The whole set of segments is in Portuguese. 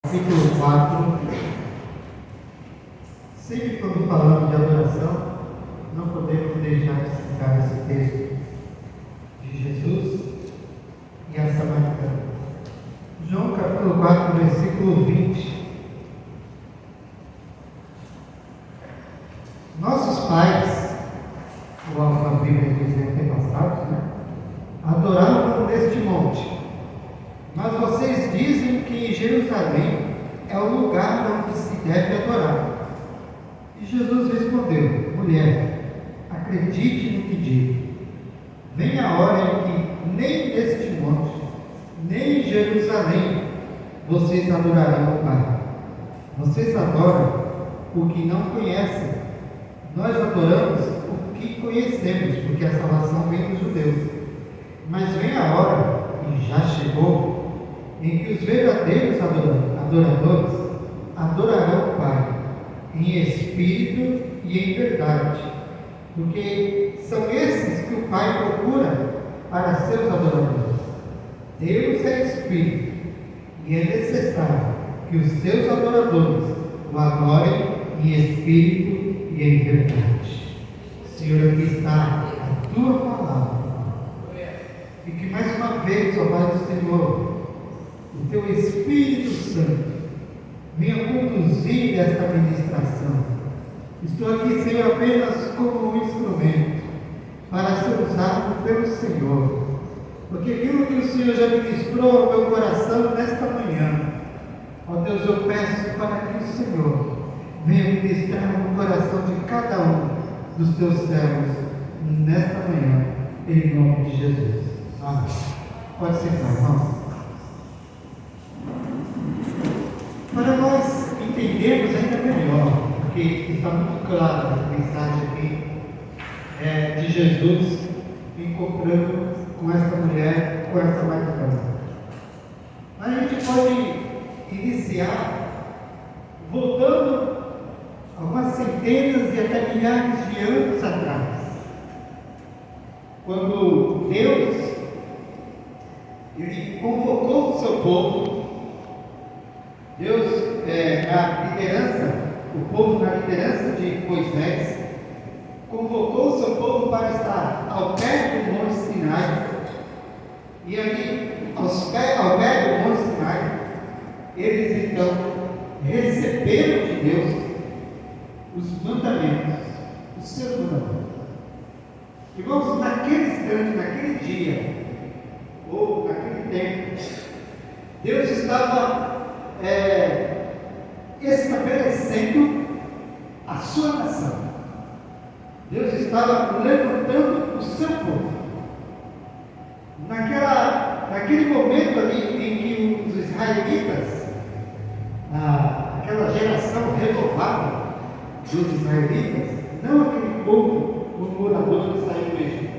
Capítulo 4. Sempre quando falamos de adoração, não podemos deixar de citar esse texto de Jesus e a samaritana. João capítulo 4, versículo 20. Nossos pais, ou a Bíblia diz antepassados, adoravam neste monte. Mas vocês dizem que Jerusalém é o lugar onde se deve adorar. E Jesus respondeu: mulher, acredite no que digo. Vem a hora em que nem neste monte, nem em Jerusalém, vocês adorarão o Pai. Vocês adoram o que não conhecem. Nós adoramos o que conhecemos, porque a salvação vem dos judeus. Mas vem a hora, e já chegou, em que os verdadeiros adoradores adorarão o Pai em espírito e em verdade, porque são esses que o Pai procura para seus adoradores. Deus é espírito, e é necessário que os seus adoradores o adorem em espírito e em verdade. Senhor, aqui está a tua palavra, e que mais uma vez, ó Pai do Senhor, o teu Espírito Santo venha conduzir esta ministração. Estou aqui, Senhor, apenas como um instrumento para ser usado pelo Senhor, porque aquilo que o Senhor já ministrou ao meu coração nesta manhã, ó Deus, eu peço para que o Senhor venha ministrar no coração de cada um dos teus servos nesta manhã, em nome de Jesus. Amém. Pode sentar, irmão. Para nós entendermos ainda melhor, porque está muito clara a mensagem aqui de Jesus encontrando com esta mulher, com esta samaritana. A gente pode iniciar voltando algumas centenas e até milhares de anos atrás, quando Deus ele convocou o seu povo. Deus, na liderança, o povo na liderança de Moisés, convocou o seu povo para estar ao pé do Monte Sinai, e ali, ao pé do Monte Sinai, eles então receberam de Deus os mandamentos, os seus mandamentos. Irmãos, naquele instante, naquele dia, ou naquele tempo, Deus estava estabelecendo a sua nação. Deus estava levantando o seu povo. Naquele momento ali em que os israelitas, aquela geração renovada dos israelitas, não aquele povo murmurador que saiu do Egito,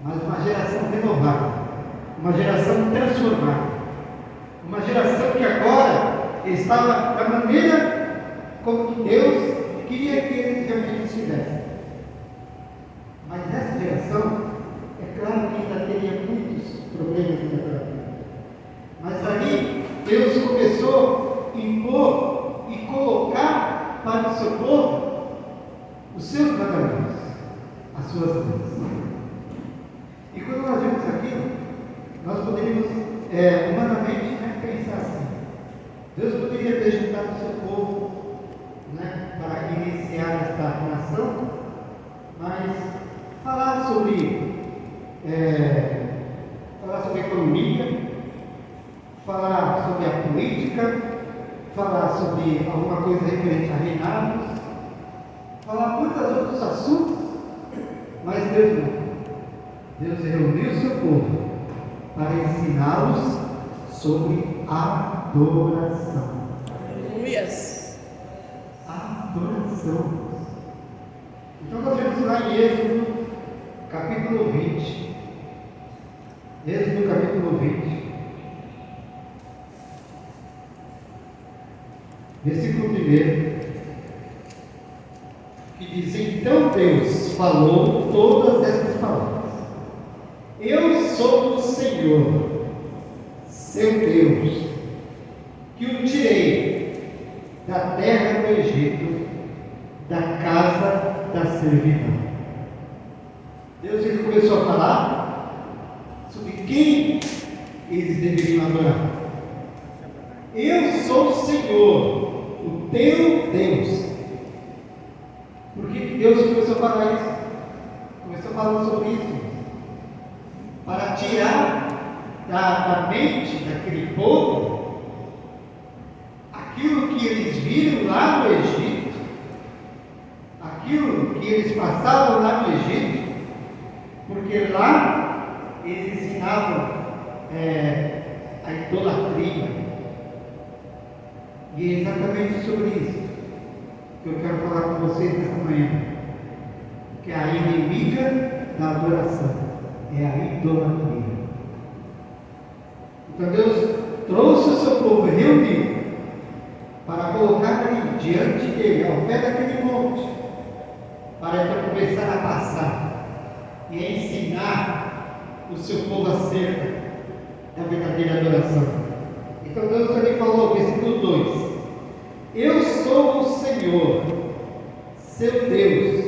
mas uma geração renovada, uma geração transformada, uma geração que agora estava da maneira como que Deus queria que eles realmente estivessem. Mas nessa geração, é claro que ainda teria muitos problemas pela vida. Mas ali, Deus começou a impor e colocar para o seu povo os seus mandamentos, as suas leis. E quando nós vemos aquilo, nós poderíamos humanamente pensar assim: Deus poderia ter juntado o seu povo para iniciar esta nação, mas falar sobre economia, falar sobre a política, falar sobre alguma coisa referente a reinados, falar muitos outros assuntos, mas Deus não. Deus reuniu o seu povo para ensiná-los sobre adoração. Aleluias. Adoração. Então nós vemos lá em Êxodo, capítulo 20. Êxodo, capítulo 20. Versículo 1. Que diz: então Deus falou todas estas palavras: eu sou o Senhor, seu Deus, que o tirei da terra do Egito, da casa da servidão. Deus ele começou a falar sobre quem eles deveriam adorar. Eu sou o Senhor, o teu Deus. Por que Deus começou a falar isso? Começou falando sobre isso. Para tirar da mente daquele povo aquilo que eles viram lá no Egito, aquilo que eles passavam lá no Egito, porque lá eles ensinavam a idolatria. E é exatamente sobre isso que eu quero falar com vocês nesta manhã, que é a inimiga da adoração, é a idolatria. Então Deus trouxe o seu povo, reuniu, para colocar ali diante dele, ao pé daquele monte, para então começar a passar e a ensinar o seu povo acerca da verdadeira adoração. Então Deus também falou, versículo 2: Eu sou o Senhor, seu Deus,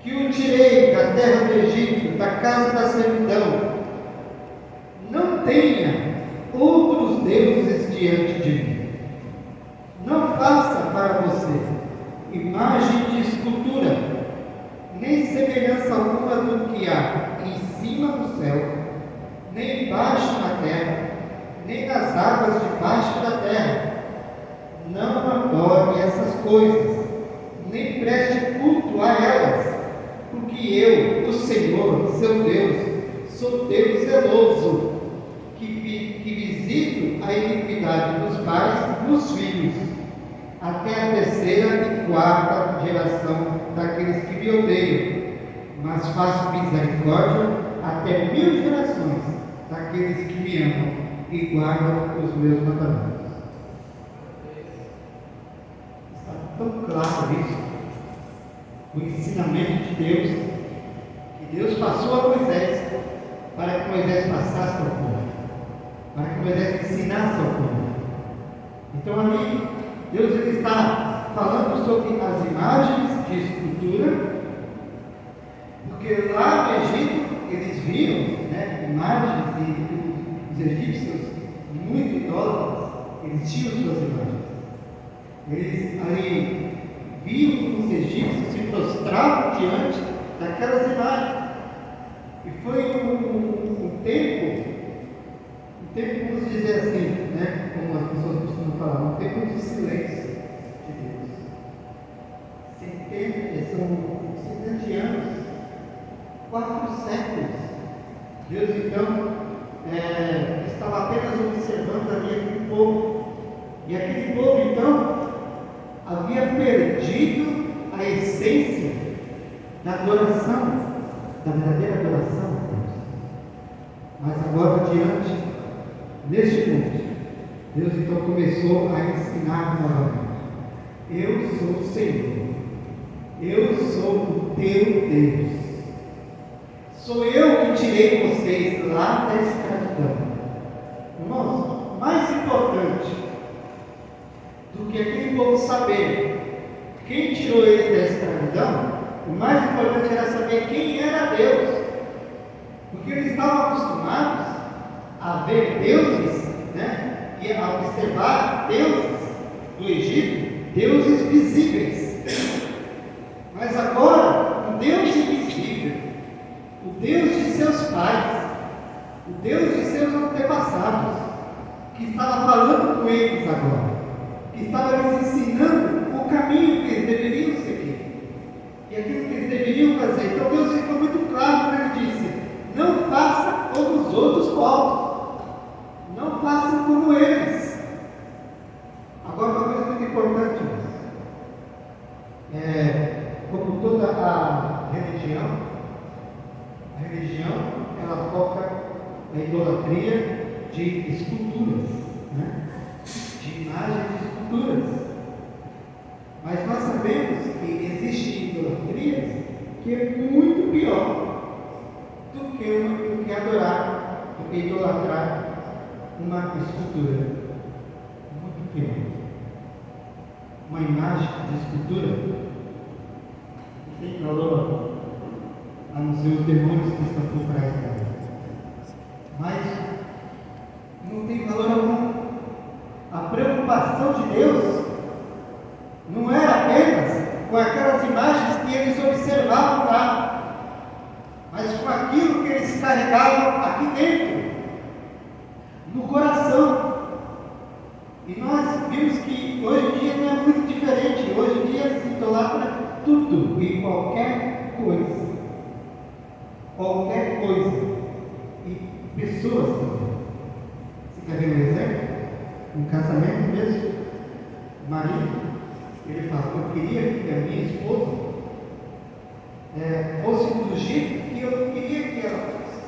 que o tirei da terra do Egito, da casa da servidão. Não tenha outros deuses diante de mim. Não faça para você imagem de escultura, nem semelhança alguma do que há em cima do céu, nem embaixo na terra, nem nas águas debaixo da terra. Não adore essas coisas, nem preste culto a elas, porque eu, o Senhor, seu Deus, sou Deus zeloso, que visito a iniquidade dos pais nos filhos, até a terceira e quarta geração daqueles que me odeiam, mas faço misericórdia até 1000 gerações daqueles que me amam e guardam os meus mandamentos. Está tão claro isso, o ensinamento de Deus, que Deus passou a Moisés, para que Moisés passasse ao povo, para que Moisés ensinasse ao povo. Então ali, Deus ele está falando sobre as imagens de escultura, porque lá no Egito eles viram, imagens e os egípcios muito idólatras, eles tinham suas imagens. Eles ali viam como os egípcios se prostravam diante daquelas imagens. E foi um tempo, vamos dizer assim, como as pessoas costumam falar, um tempo de silêncio de Deus. São 70 anos, 4 séculos. Deus então estava apenas observando ali aquele povo. E aquele povo então havia perdido a essência da adoração, da verdadeira adoração a Deus. Mas agora adiante, neste ponto, Deus então começou a ensinar novamente. Eu sou o Senhor, eu sou o teu Deus. Sou eu que tirei vocês lá da escravidão. Irmãos, mais importante do que aquele povo saber quem tirou eles da escravidão, o mais importante era saber quem era Deus. Porque eles estavam acostumados a ver deuses, e a observar deuses do Egito, deuses visíveis. Mas agora, o Deus invisível, o Deus de seus pais, o Deus de seus antepassados, que estava falando com eles agora, que estava lhes ensinando o caminho que eles deveriam seguir e aquilo que eles deveriam fazer. Então Deus ficou muito claro quando Ele disse: não faça como os outros povos, não façam como eles. Agora, uma coisa muito importante, como toda a religião ela foca na idolatria de esculturas, de imagens de esculturas. Mas nós sabemos que existem idolatrias que é muito pior do que idolatrar uma escultura. Muito pior. imagem de escultura, não tem valor, a não ser os demônios que estão por trás dela. Mas não tem valor algum. A preocupação de Deus não era apenas com aquelas imagens que eles observavam lá, mas com aquilo que eles carregavam aqui dentro, no coração. E nós vimos que hoje em dia não é muito diferente. Hoje em dia se idolatra tudo e qualquer coisa. Qualquer coisa. E pessoas também. Você quer ver um exemplo? Um casamento mesmo. O marido, ele falou: eu queria que a minha esposa fosse do jeito que eu queria que ela fosse.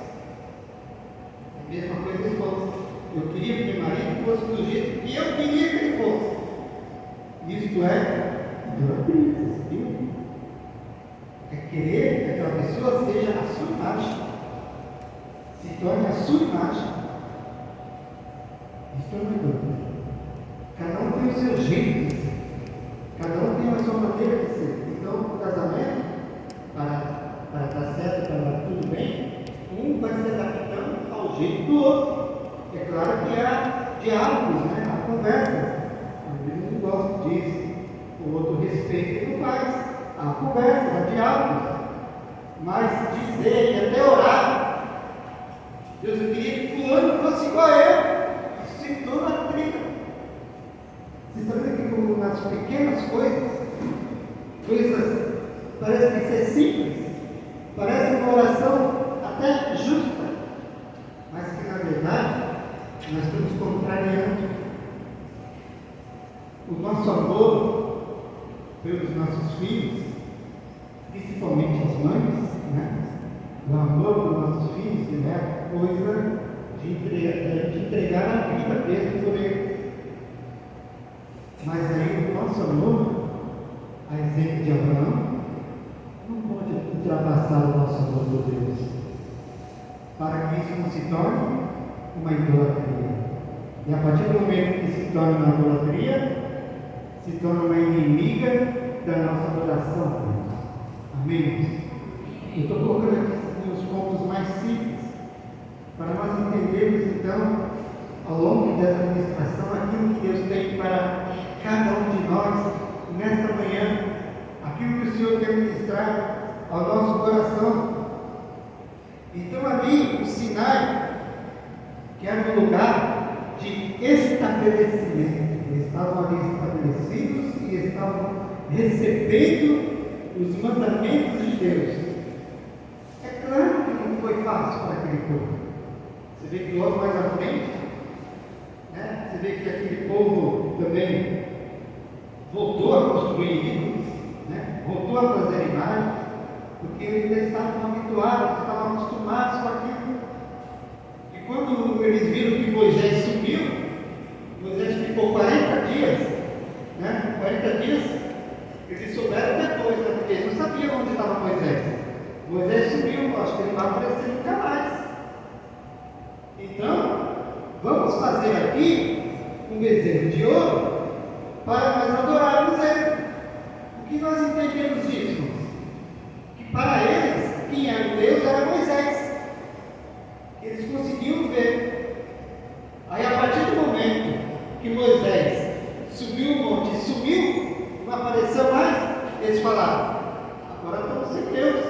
A mesma coisa a esposa. Eu queria que meu marido fosse do jeito que eu queria que ele fosse. Isto é idolatria, você viu? É querer que aquela pessoa seja a sua imagem, se torne a sua imagem. Isso é uma idolatria. Cada um tem o seu jeito de ser, cada um tem a sua maneira de ser. Então, o casamento, para dar certo, para dar tudo bem, um vai se adaptando ao jeito do outro. É claro que há diálogos, né? Há conversas. Eu não gosto disso, o outro respeita e não faz. Há conversas, há diálogos. Mas dizer e até orar, Deus, eu queria que fulano fosse igual a eu, isso se torna trilha. Vocês estão vendo que como nas pequenas coisas parecem ser simples, parece uma oração até justa, mas que na verdade nós estamos contrariando o nosso amor pelos nossos filhos, principalmente as mães, né? O amor pelos nossos filhos, que é coisa de entregar a vida mesmo por eles. Mas aí o nosso amor, a exemplo de Abraão, não pode ultrapassar o nosso amor por Deus, para que isso não se torne uma idolatria. E a partir do momento que se torna uma idolatria, se torna uma inimiga da nossa adoração. Amém? Eu estou colocando aqui os pontos mais simples, para nós entendermos então, ao longo dessa administração, aquilo que Deus tem para cada um de nós, nesta manhã, aquilo que o Senhor quer ministrar ao nosso coração. Então ali, o Sinai, que era um lugar de estabelecimento. Eles estavam ali estabelecidos e estavam recebendo os mandamentos de Deus. É claro que não foi fácil para aquele povo. Você vê que logo mais à frente, né, você vê que aquele povo também voltou a construir ídolos, né, voltou a fazer imagens, porque eles estavam habituados, estavam acostumados com aquilo. Quando eles viram que Moisés subiu, Moisés ficou 40 dias, né? 40 dias, eles souberam depois, né? Porque eles não sabiam onde estava Moisés. Moisés subiu, acho que ele não vai aparecer nunca mais. Então, vamos fazer aqui um bezerro de ouro para nós adorarmos ele. O que nós entendemos disso? Que para eles, quem era o Deus era Moisés. Eles conseguiam ver. Aí, a partir do momento que Moisés subiu o monte e sumiu, não apareceu mais, eles falaram: agora vamos ser Deus,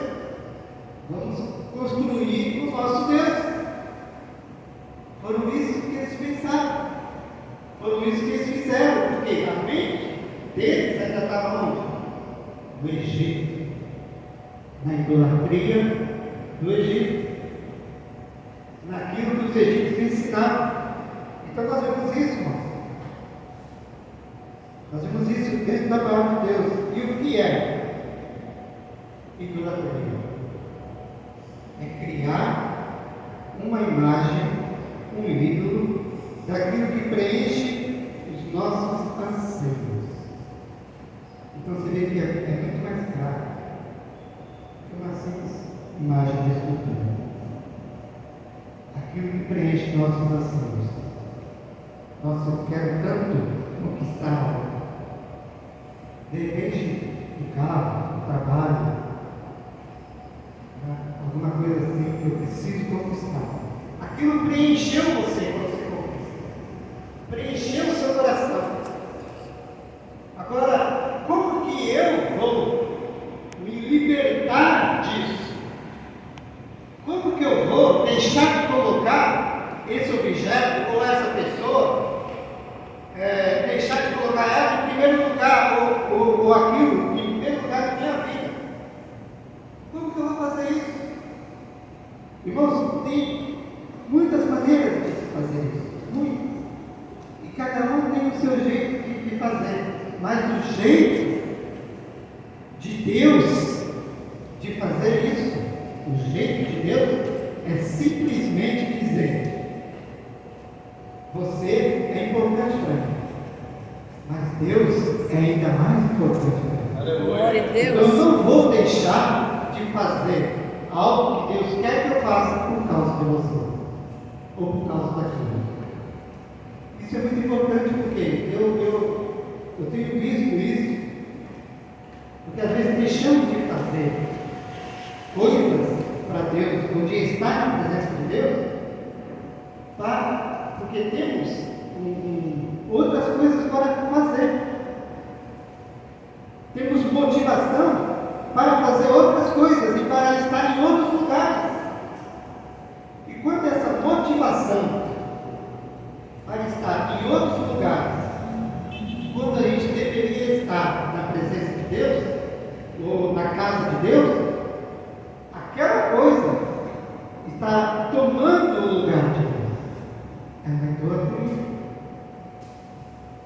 vamos construir o nosso Deus. Foram isso que eles pensaram, foram isso que eles fizeram, porque a mente deles ainda estava onde? No Egito, na idolatria do Egito, naquilo que os egípcios ensinaram. Então nós vemos isso, irmãos. Nós vemos isso dentro da palavra de Deus. E o que é idolatria? É criar uma imagem, um ídolo, daquilo que preenche os nossos anseios. Então você vê que é muito mais claro que uma simples imagem de escultura. Aquilo que preenche nossos anseios. Nossa, eu quero tanto conquistar De repente, no carro, no trabalho, né? Alguma coisa assim que eu preciso conquistar. Aquilo preencheu você quando você conquista. Preencheu o seu coração. Agora, como que eu vou me libertar disso? Como que eu vou deixar de colocar esse objeto ou essa pessoa, deixar de colocar ela em primeiro lugar, ou aquilo em primeiro lugar da minha vida? Como que eu vou fazer isso? Irmãos, tem muitas maneiras de se fazer isso, muitas. E cada um tem o seu jeito de fazer. Mas o jeito de Deus de fazer isso, o jeito de Deus é simplesmente dizer: você é importante para mim, mas Deus é ainda mais importante para mim. Glória a Deus. Eu não vou deixar de fazer algo que Deus quer que eu faça por causa de você, ou por causa daquilo. Isso é muito importante porque eu tenho visto isso, porque às vezes deixamos de fazer coisas para Deus, ou de estar na presença de Deus, porque temos outras coisas para fazer. Temos motivação para fazer outras coisas e para estar em outros lugares. E quando essa motivação para estar em outros lugares, quando a gente deveria estar na presença de Deus, ou na casa de Deus, aquela coisa está tomando o lugar de Deus. É uma idolatria.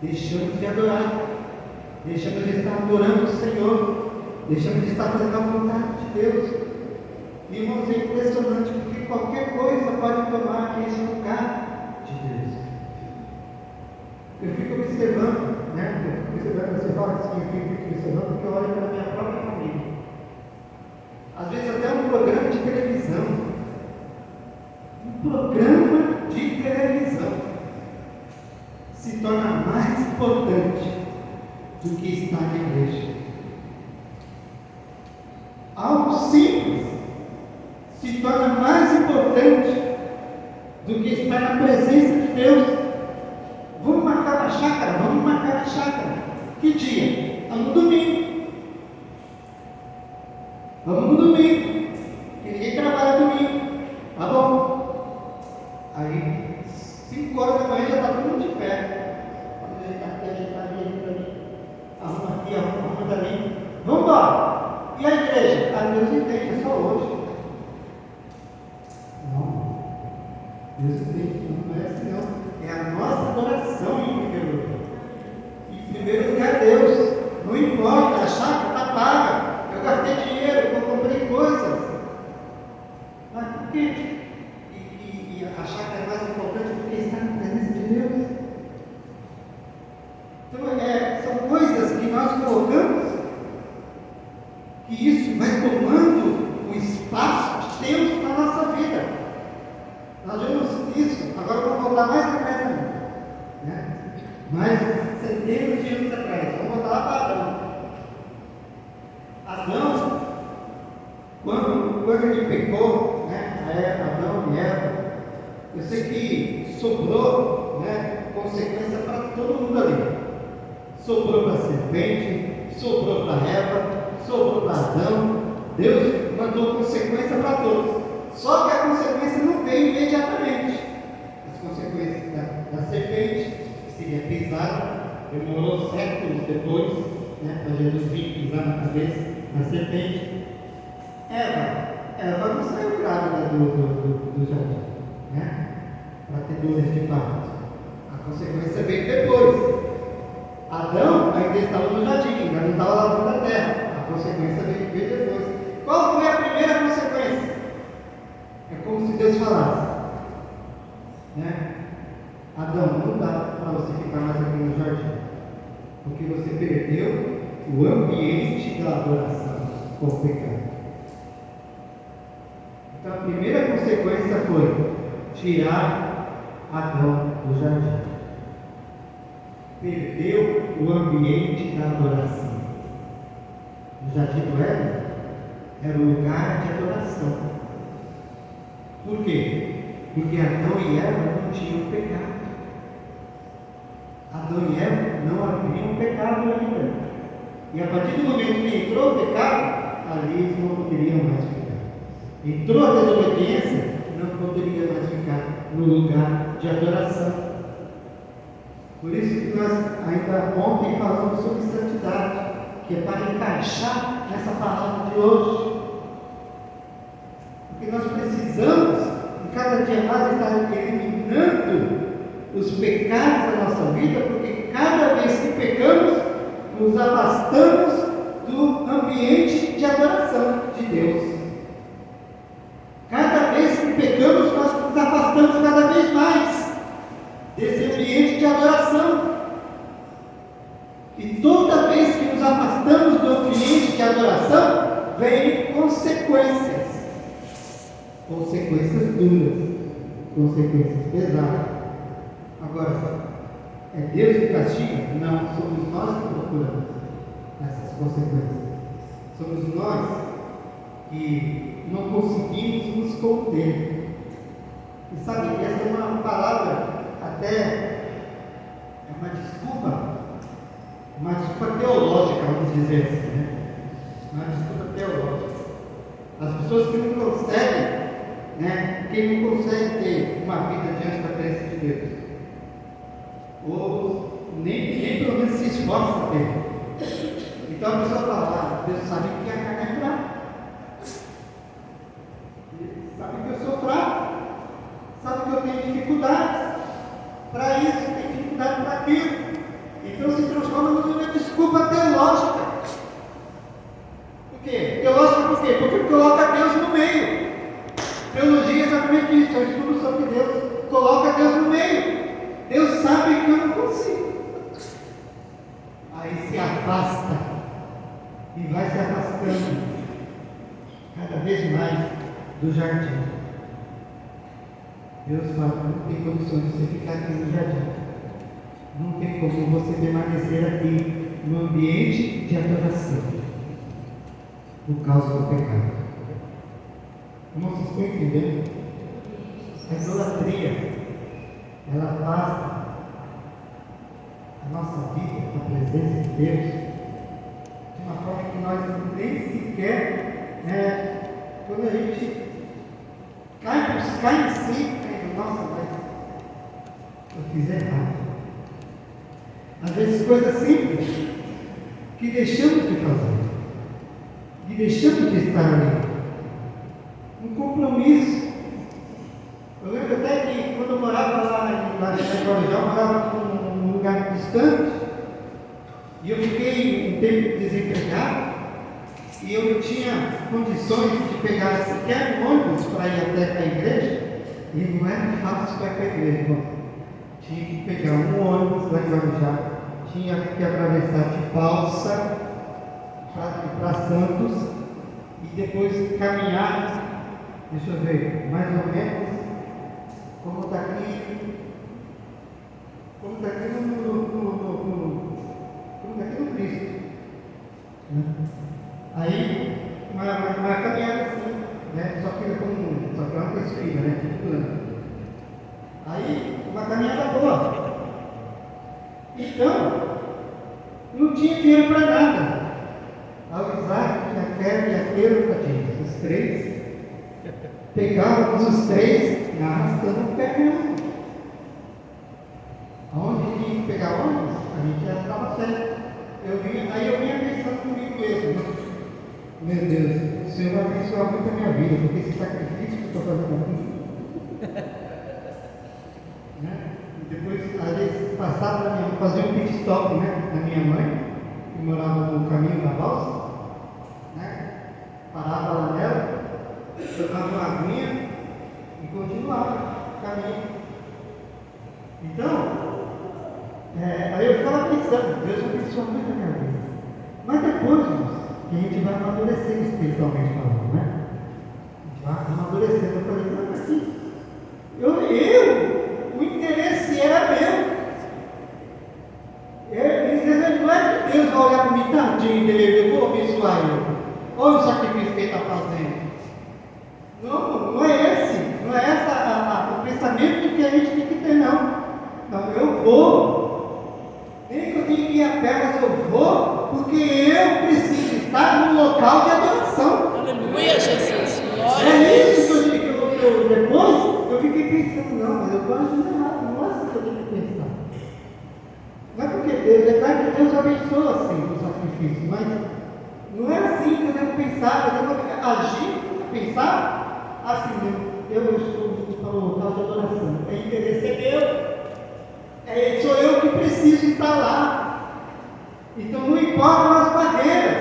Deixamos de adorar, deixamos de estar adorando o Senhor, deixamos de estar fazendo a vontade de Deus. E, irmãos, é impressionante, porque qualquer coisa pode tomar aquele lugar de Deus. Eu fico observando, né? Você fala assim, eu fico observando, porque eu olho para a minha própria família. Às vezes até um programa de televisão. Um programa de televisão se torna mais importante do que estar na igreja. Algo simples se torna mais importante do que estar na presença de Deus. Vamos marcar na chácara? Vamos marcar na chácara. Que dia? Vamos no domingo. Vamos no domingo. Que ninguém trabalha domingo. Tá bom. Aí, 5 horas da manhã já está todo mundo de pé. Vamos ajeitar ali. Arruma aqui, arruma ali. Vamos embora. E a igreja? Ah, Deus entende, é só hoje. Não. Deus entende, não merece não. É a nossa adoração em primeiro lugar. Em primeiro lugar, Deus. Não importa, a chácara está paga. Eu gastei dinheiro, eu comprei coisas. Mas por quê? E a chácara é mais importante porque está na presença de Deus. Então, são coisas que nós colocamos, que isso vai tomando o espaço de Deus na nossa vida. Nós vemos isso, agora vamos voltar mais atrás ainda, né? Mais centenas de anos atrás, vamos voltar lá para Adão. Adão, quando ele pecou, né? Adão e Eva, eu sei que sobrou, né, consequência para todo mundo ali. Sobrou para a serpente, sobrou para Eva, sobrou para Adão. Deus mandou consequência para todos. Só que a consequência não veio imediatamente. As consequências da serpente, que seria pisada, demorou séculos depois, né, para Jesus vir pisar na cabeça da serpente. Eva não saiu grávida do jardim, né, para ter dores de parto. A consequência veio depois. Adão ainda estava no jardim, ainda não estava lavando a terra. A consequência veio depois. Qual foi a primeira consequência? É como se Deus falasse, né? Adão, não dá para você ficar mais aqui no jardim, porque você perdeu o ambiente da adoração com o pecado. Então a primeira consequência foi tirar Adão do jardim. Perdeu o ambiente da adoração. no jardim do Éden, era o lugar de adoração. Por quê? Porque Adão e Eva não tinham pecado. Adão e Eva não haviam pecado ainda. E a partir do momento que entrou o pecado, ali eles não poderiam mais ficar. Entrou a desobediência, não poderia mais ficar no lugar de adoração. Por isso que nós ainda ontem falamos sobre santidade, que é para encaixar nessa palavra de hoje. Porque nós precisamos, em cada dia mais, estar eliminando os pecados da nossa vida, porque cada vez que pecamos, nos afastamos do ambiente de adoração de Deus. Cada vez que pecamos, nós nos afastamos cada vez mais desse ambiente de adoração. E toda vez que nos afastamos do ambiente de adoração, vem consequências. Consequências duras, consequências pesadas. Agora, é Deus que castiga? Não, somos nós que procuramos essas consequências. Somos nós que não conseguimos nos conter. E sabe que essa é uma palavra, até é uma desculpa teológica, vamos dizer assim, né? Uma desculpa teológica. As pessoas que não conseguem, né? Quem não consegue ter uma vida diante da presença de Deus, ou nem pelo menos se esforça a ter. Então a pessoa fala, Deus sabe que a carne é fraca, sabe que eu sou fraco, sabe que eu tenho dificuldades para isso, tenho dificuldade para aquilo. Então se transforma numa desculpa teológica. Por quê? Teológica por quê? Porque coloca Deus no meio. Teologia é exatamente isso, é o estudo sobre Deus, coloca Deus no meio. Deus sabe que eu não consigo. Aí se afasta e vai se afastando cada vez mais do jardim. Deus fala, não tem condições de você ficar aqui no jardim. Não tem como você permanecer aqui no ambiente de adoração por causa do pecado. Como vocês estão entendendo? A idolatria, ela afasta a nossa vida da presença de Deus de uma forma que nós nem sequer, quando a gente cai em si, nossa, mas eu fiz errado. Às vezes coisas simples que deixamos de fazer, que deixamos de estar ali. Um compromisso. Eu lembro até que quando eu morava lá em Guarujá, eu morava num lugar distante, e eu fiquei um tempo desempregado, e eu não tinha condições de pegar sequer um ônibus para ir até a igreja, e não era fácil para ir para a igreja. Bom, tinha que pegar um ônibus lá em Guarujá, tinha que atravessar de balsa para Santos, e depois caminhar, deixa eu ver, mais ou menos como está aqui no Cristo. Aí, uma caminhada assim, né? Só que é uma perspectiva, né? Tipo plano. Aí, uma caminhada boa. Então, não tinha dinheiro para nada. Ao Isaac, a Kevin e a Keila, os três, pegávamos os três, arrastando o pé mesmo. Aonde tinha que pegar ônibus, a gente já estava certo. Aí eu vinha pensando comigo mesmo. Meu Deus, o Senhor vai abençoar muito a minha vida, porque esse sacrifício que eu estou fazendo aqui. Né? E depois, às vezes, passava fazer um pit stop, né, na minha mãe, que morava no caminho da balsa, né? Parava lá nela, tomava uma aguinha e continuava o caminho. Então, aí eu ficava pensando, Deus abençoa muito a minha vida. Mas depois, irmãos, que a gente vai amadurecendo espiritualmente falando, né? A gente vai amadurecendo. Eu falei, não, mas o interesse era meu. Não é Deus vai olhar para mim, tadinho dele, eu vou abençoar ele. Olha o sacrifício que ele está fazendo. Não é esse. Não é esse o pensamento que a gente tem que ter, não. Não, eu vou. Nem que eu tenha que ir a pé, mas eu vou, porque eu preciso estar no local de adoração. Aleluia, Jesus. Glória a É isso Deus. que eu depois eu fiquei pensando, não, mas eu estou agindo errado, não é assim que eu tenho que pensar. Não é porque Deus, é claro que Deus abençoa assim o sacrifício, mas não é assim que eu devo pensar, eu devo agir, pensar assim, eu estou para o local de adoração, é interesse meu, sou eu que preciso estar lá. Então não importam as barreiras,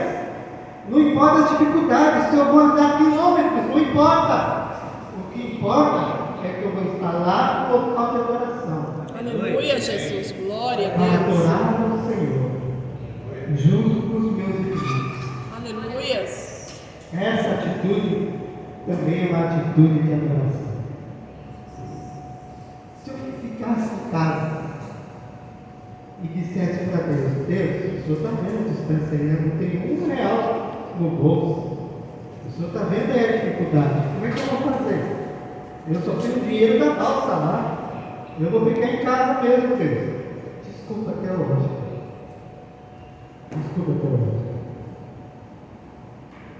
não importa as dificuldades, se eu vou andar quilômetros, não importa. O que importa é que eu vou estar lá no local de adoração. Aleluia, Jesus. Glória a Para Deus. adorar ao Senhor, junto com os meus irmãos. Aleluia. Essa atitude também é uma atitude de adoração. Se eu ficasse em casa e dissesse para Deus, Deus, o Senhor está vendo a distância aí, eu não tenho R$1 no bolso, o Senhor está vendo aí a dificuldade, como é que eu vou fazer? Eu só tenho dinheiro da balsa lá, eu vou ficar em casa mesmo, Deus. Desculpa até hoje.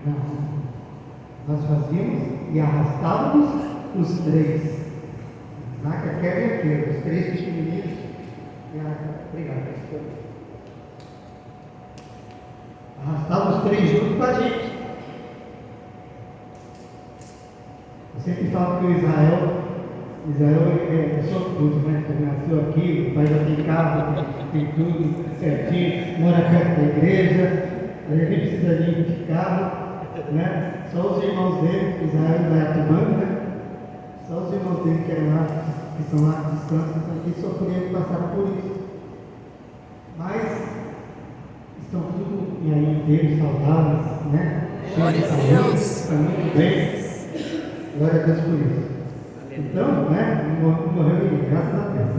Não, nós fazíamos e arrastávamos os 3. Naca, Kevin e aquele, os 3 pequenininhos. Obrigado. Arrastava os 3 juntos com a gente. Eu sempre falo que o Israel é sortudo, né? Ele nasceu aqui, o pai já tem carro, tem tudo certinho, mora perto da igreja, ele nem precisa de carro, né? Só os irmãos dele, Israel da Atimanga, né? Só os irmãos dele que eram lá, que são lá distantes, que sofreram e passaram por isso. Mas estão tudo e aí inteiros, saudáveis, né? Glória a Deus. Estão muito bem. Glória a Deus por isso. Então, né? Não morreu ninguém, graças a Deus.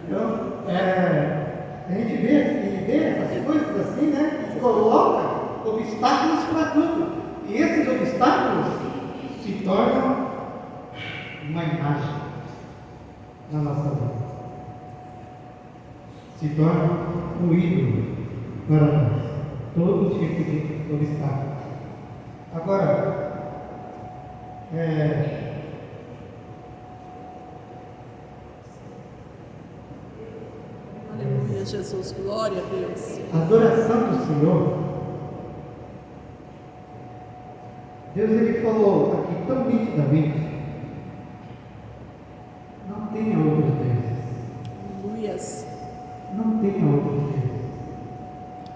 Então, a gente vê essas coisas assim, né? E coloca obstáculos para tudo. E esses obstáculos se tornam uma imagem na nossa vida. Se tornam um ídolo para nós. Todo tipo de obstáculo. Agora, Aleluia, Jesus. Glória a Deus. a adoração do Senhor, Deus ele falou aqui tão nitidamente, não tenha outros deuses. Aleluia. Não tenha outros deuses.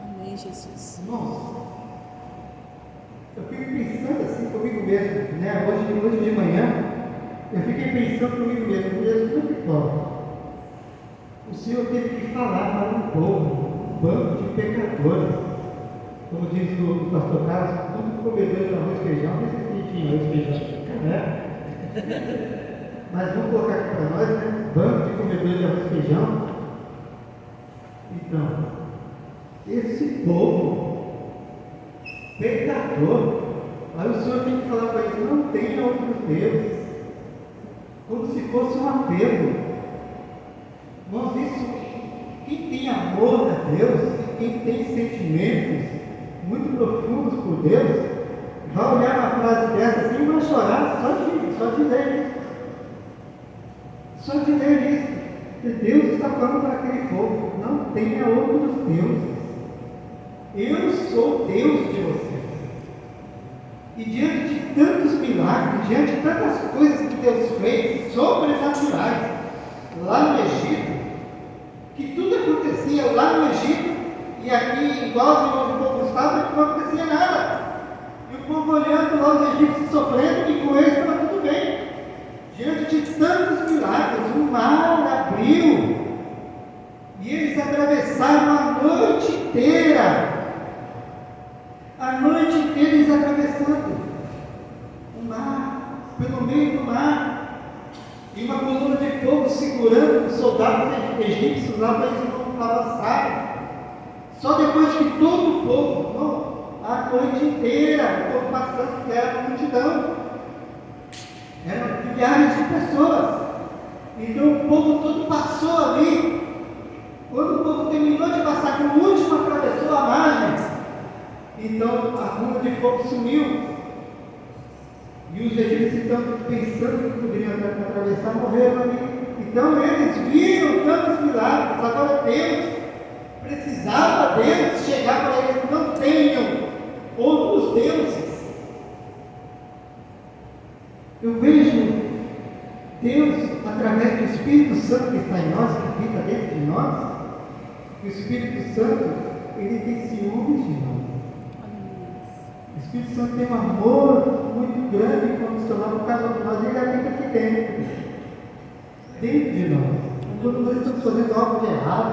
Amém, Jesus. Nossa, eu fico pensando assim comigo mesmo, né? Hoje de manhã, eu fiquei pensando comigo mesmo, não importa. O Senhor teve que falar para um povo, um bando de pecadores. Como diz o pastor Carlos, tudo comedor de arroz e feijão, não sei se tinha arroz e feijão, né? Mas vamos colocar aqui para nós, né? Bando de comedores de arroz e feijão. Então, esse povo pecador, aí o Senhor tem que falar para eles, não tenha outros deuses, como se fosse um apelo. Irmãos, isso, quem tem amor a Deus, quem tem sentimentos muito profundos por Deus, vai olhar uma frase dessa assim e vai chorar só de ler isso. Só de ler isso. Que Deus está falando para aquele povo, não tenha outros deuses. Eu sou Deus de vocês. E diante de tantos milagres, diante de tantas coisas que Deus fez, sobrenaturais, lá no Egito, que tudo acontecia lá no Egito, e aqui, igual os irmãos do povo estavam, não acontecia nada. E o povo olhando lá os egípcios sofrendo, e com eles estava tudo bem. Diante de tantos milagres, o mar abriu, e eles atravessaram a noite inteira. A noite inteira eles atravessando o mar, pelo meio do mar, e uma coluna de fogo segurando os soldados egípcios lá para eles não avançarem. Só depois que todo o povo, a noite inteira, o povo passando, que era uma multidão, eram milhares de pessoas. Então o povo todo passou ali. Quando o povo terminou de passar, que o último atravessou a margem, então a runa de fogo sumiu. E os egípcios, então, pensando que poderiam atravessar, morreram ali. Então eles viram tantos milagres. Agora Deus precisava deles chegar para eles: não tenham outros deuses. Eu vejo Deus, através do Espírito Santo que está em nós, que habita dentro de nós. O Espírito Santo, ele tem ciúmes de nós. O Espírito Santo tem um amor muito grande e incondicional por causa de nós. Ele habita aqui dentro de nós. Quando nós estamos fazendo algo de errado,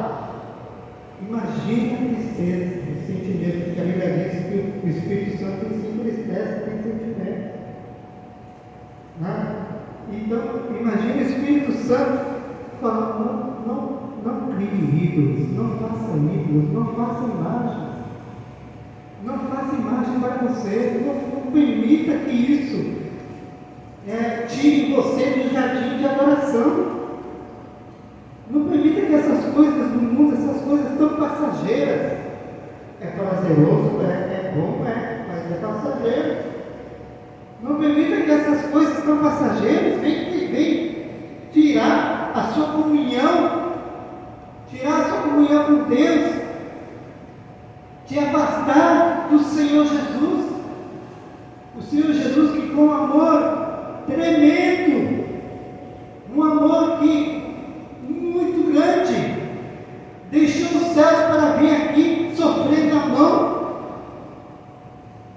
imagine a tristeza, o sentimento, porque a Bíblia diz que o Espírito Santo se entristece, tem sentimento. Né? Então, imagine o Espírito Santo falando: não crie ídolos, não faça ídolos, não faça imagens. Não faça imagem para você, não permita que isso tire você do jardim de adoração. Não permita que essas coisas do mundo, essas coisas tão passageiras, é prazeroso, é bom, mas é passageiro. Não permita que essas coisas tão passageiras venham tirar a sua comunhão com Deus, te afastar do Senhor Jesus. O Senhor Jesus que com amor tremendo, um amor que muito grande, deixou os céus para vir aqui sofrer na mão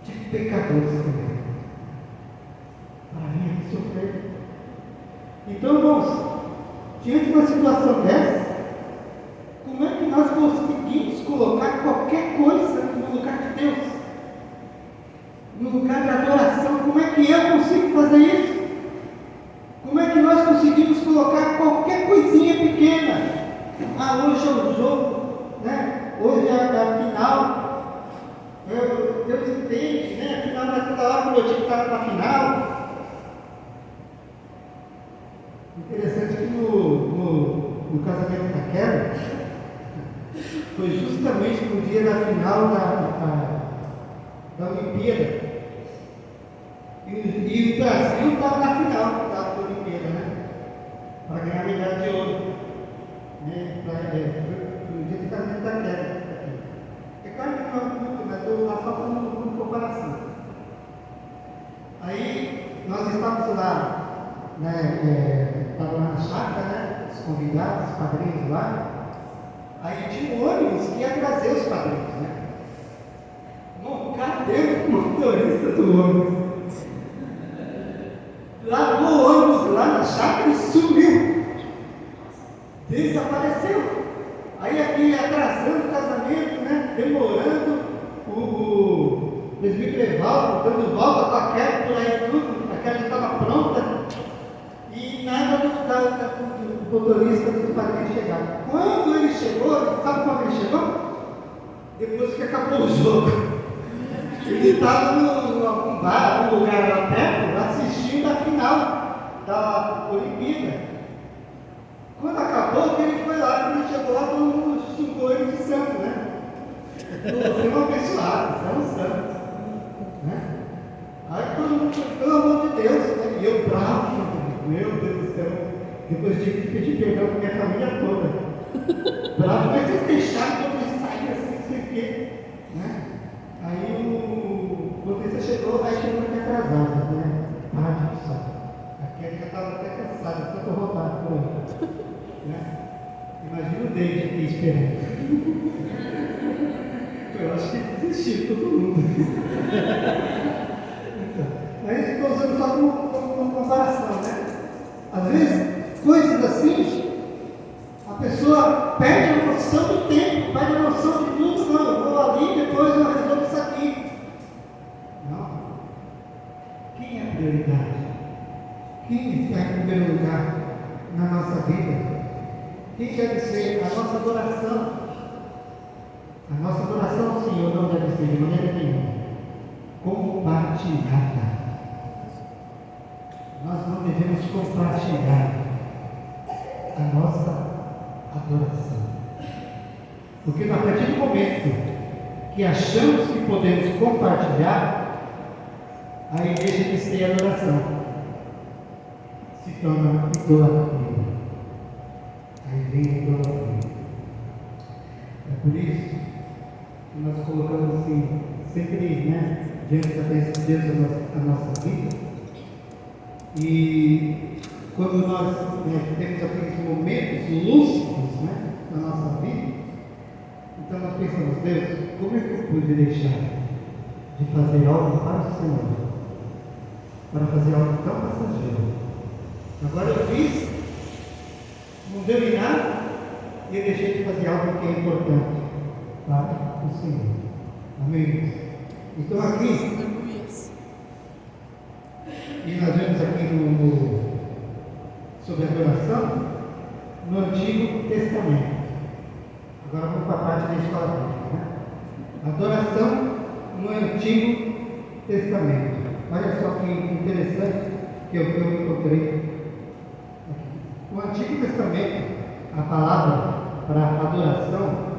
de pecadores também, para vir aqui sofrer. Então, irmãos, diante de uma situação dessa, como é que nós conseguimos colocar qualquer coisa no lugar de Deus? No lugar da adoração? Como é que eu consigo fazer isso? Como é que nós conseguimos colocar qualquer coisinha pequena? Hoje é o jogo, né? Hoje é a final. Deus entende, né? Afinal, naquela hora que o meu time estava na final. Interessante que no casamento da Kelly, foi justamente no dia da final da Olimpíada. E o Brasil estava na final da Olimpíada, né? Para ganhar a medalha de ouro. No dia do casamento da Kelly. É claro que não é muito, mas estou lá só como comparação. Aí nós estávamos lá, né? Estava lá na chácara, né? Os convidados, os padrinhos lá. Aí tinha um ônibus que ia trazer os padrinhos, né? Cadê o motorista do ônibus? Largou o ônibus lá na chácara e sumiu. Desapareceu. Aí aqui atrasando o casamento, né? Demorando, o presbítero Evaldo dando volta com a Kelly por aí tudo, a Kelly estava pronta. E nada do motorista dos padrinhos chegar. Quando ele chegou, sabe como ele chegou? Depois que acabou o jogo. Ele estava em algum bar, algum lugar lá perto, assistindo a final da Olimpíada. Quando acabou, ele foi lá, quando ele chegou lá, todo mundo xingou ele de santo, né? Você é um abençoado, você é um santo. Né? Aí todo mundo falou: pelo amor de Deus, né? E eu bravo, meu Deus do céu. Depois tive que pedir perdão para minha família toda. Bravo, mas vocês deixaram que eu sair assim, não sei o quê. Né? Aí o motorista chegou, aí chegou aqui atrasado, né? De sol. Aquele já estava até cansado, tanto rodar por aí. Né? Imagina o David aqui esperando. Eu acho que desistiu todo mundo. Então, a gente está usando só como comparação, né? Às vezes, coisas assim, a pessoa perde a noção do tempo, perde a noção de tudo. Não, eu vou ali e depois eu resolvo isso aqui. Não. Quem é a prioridade? Quem está em primeiro lugar na nossa vida? que deve ser a nossa adoração? A nossa adoração ao Senhor não deve ser de maneira nenhuma compartilhada. Nós não devemos compartilhar a nossa adoração. Porque a partir do momento que achamos que podemos compartilhar, aí deixa de ser adoração, se torna idolatria. Aí vem a idolatria. É por isso que nós colocamos assim, sempre, né, diante da presença de Deus a nossa vida. E quando nós, né, temos aqueles momentos lúcidos, né, na nossa vida, então nós pensamos: Deus, como é que eu pude deixar de fazer algo para o Senhor, para fazer algo tão passageiro? Agora eu fiz, não deu em nada, e eu deixei de fazer algo que é importante para o Senhor. Amém? Então aqui, Aleluias. e nós vemos aqui sobre a adoração no Antigo Testamento. Agora vamos para a parte da escola bíblica, né? Adoração no Antigo Testamento. Olha só que interessante que eu encontrei aqui. No Antigo Testamento, a palavra para adoração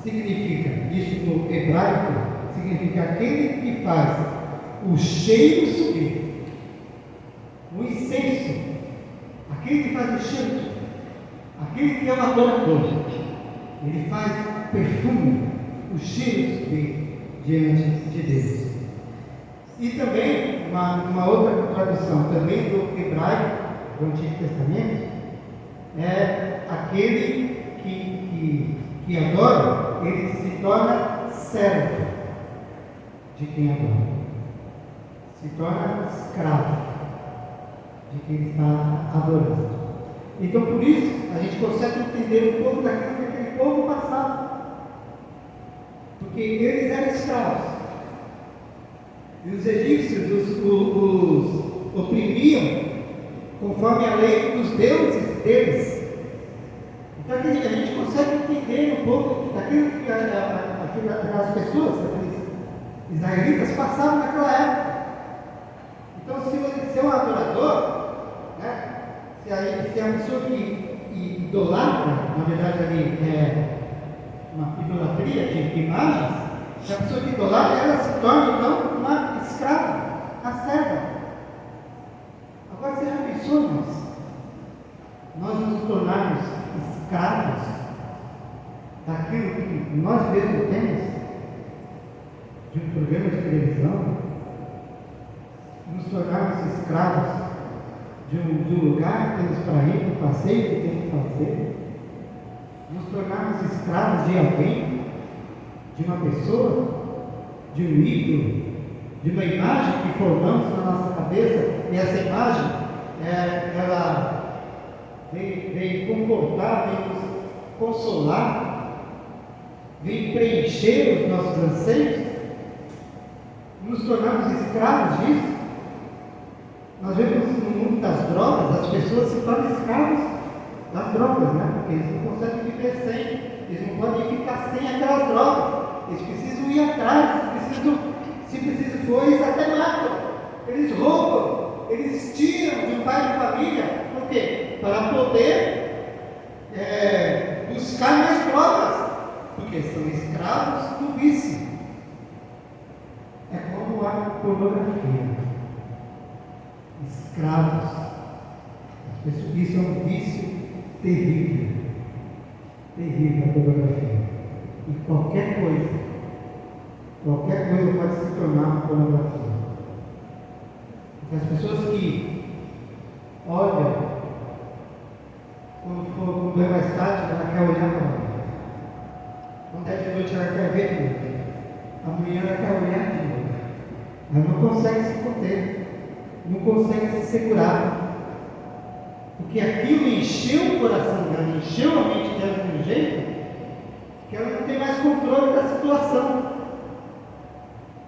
significa, isso no hebraico, significa aquele que faz o cheiro subir, o incenso, aquele que faz o cheiro, aquele que é o adorador. Ele faz perfume, o cheiro subir diante de Deus. E também, uma outra tradução, também do hebraico, do Antigo Testamento, é aquele que adora, ele se torna servo de quem adora, se torna escravo de quem está adorando. Então, por isso, a gente consegue entender um pouco daquilo que aquele povo passava, porque eles eram escravos, e os egípcios os oprimiam conforme a lei dos deuses deles. Então, a gente consegue entender um pouco daquilo que aquelas pessoas, aqueles israelitas, passavam naquela época. Então, se você é um adorador, né? Se a pessoa que idolatra, na verdade ali é uma idolatria de imagens, se a pessoa que idolatra, ela se torna então uma escrava, a serva. Agora você já pensou, nós nos tornarmos escravos daquilo que nós mesmos temos, de um programa de televisão, nos tornarmos escravos de um lugar que temos para ir, do passeio que temos que fazer, nos tornarmos escravos de alguém, de uma pessoa, de um ídolo, de uma imagem que formamos na nossa cabeça, e essa imagem, ela vem confortar, vem nos consolar, vem preencher os nossos anseios, nos tornarmos escravos disso. Nós vemos no mundo das drogas, as pessoas se tornam escravos das drogas, né? Porque eles não conseguem viver sem, eles não podem ficar sem aquelas drogas, eles precisam ir atrás, se preciso for, eles até matam, eles roubam, eles tiram de um pai de família, por quê? Para poder buscar mais drogas, porque são escravos do vício. É como a pornografia. Escravos. Isso é um vício terrível. Terrível a pornografia. E qualquer coisa pode se tornar uma pornografia. Porque as pessoas que olham, quando é mais tarde, ela quer olhar para a quando é de noite, ela quer ver de novo. Amanhã ela quer olhar de novo. Ela não consegue se conter. Não consegue se segurar, porque aquilo encheu o coração dela, encheu a mente dela de um jeito que ela não tem mais controle da situação.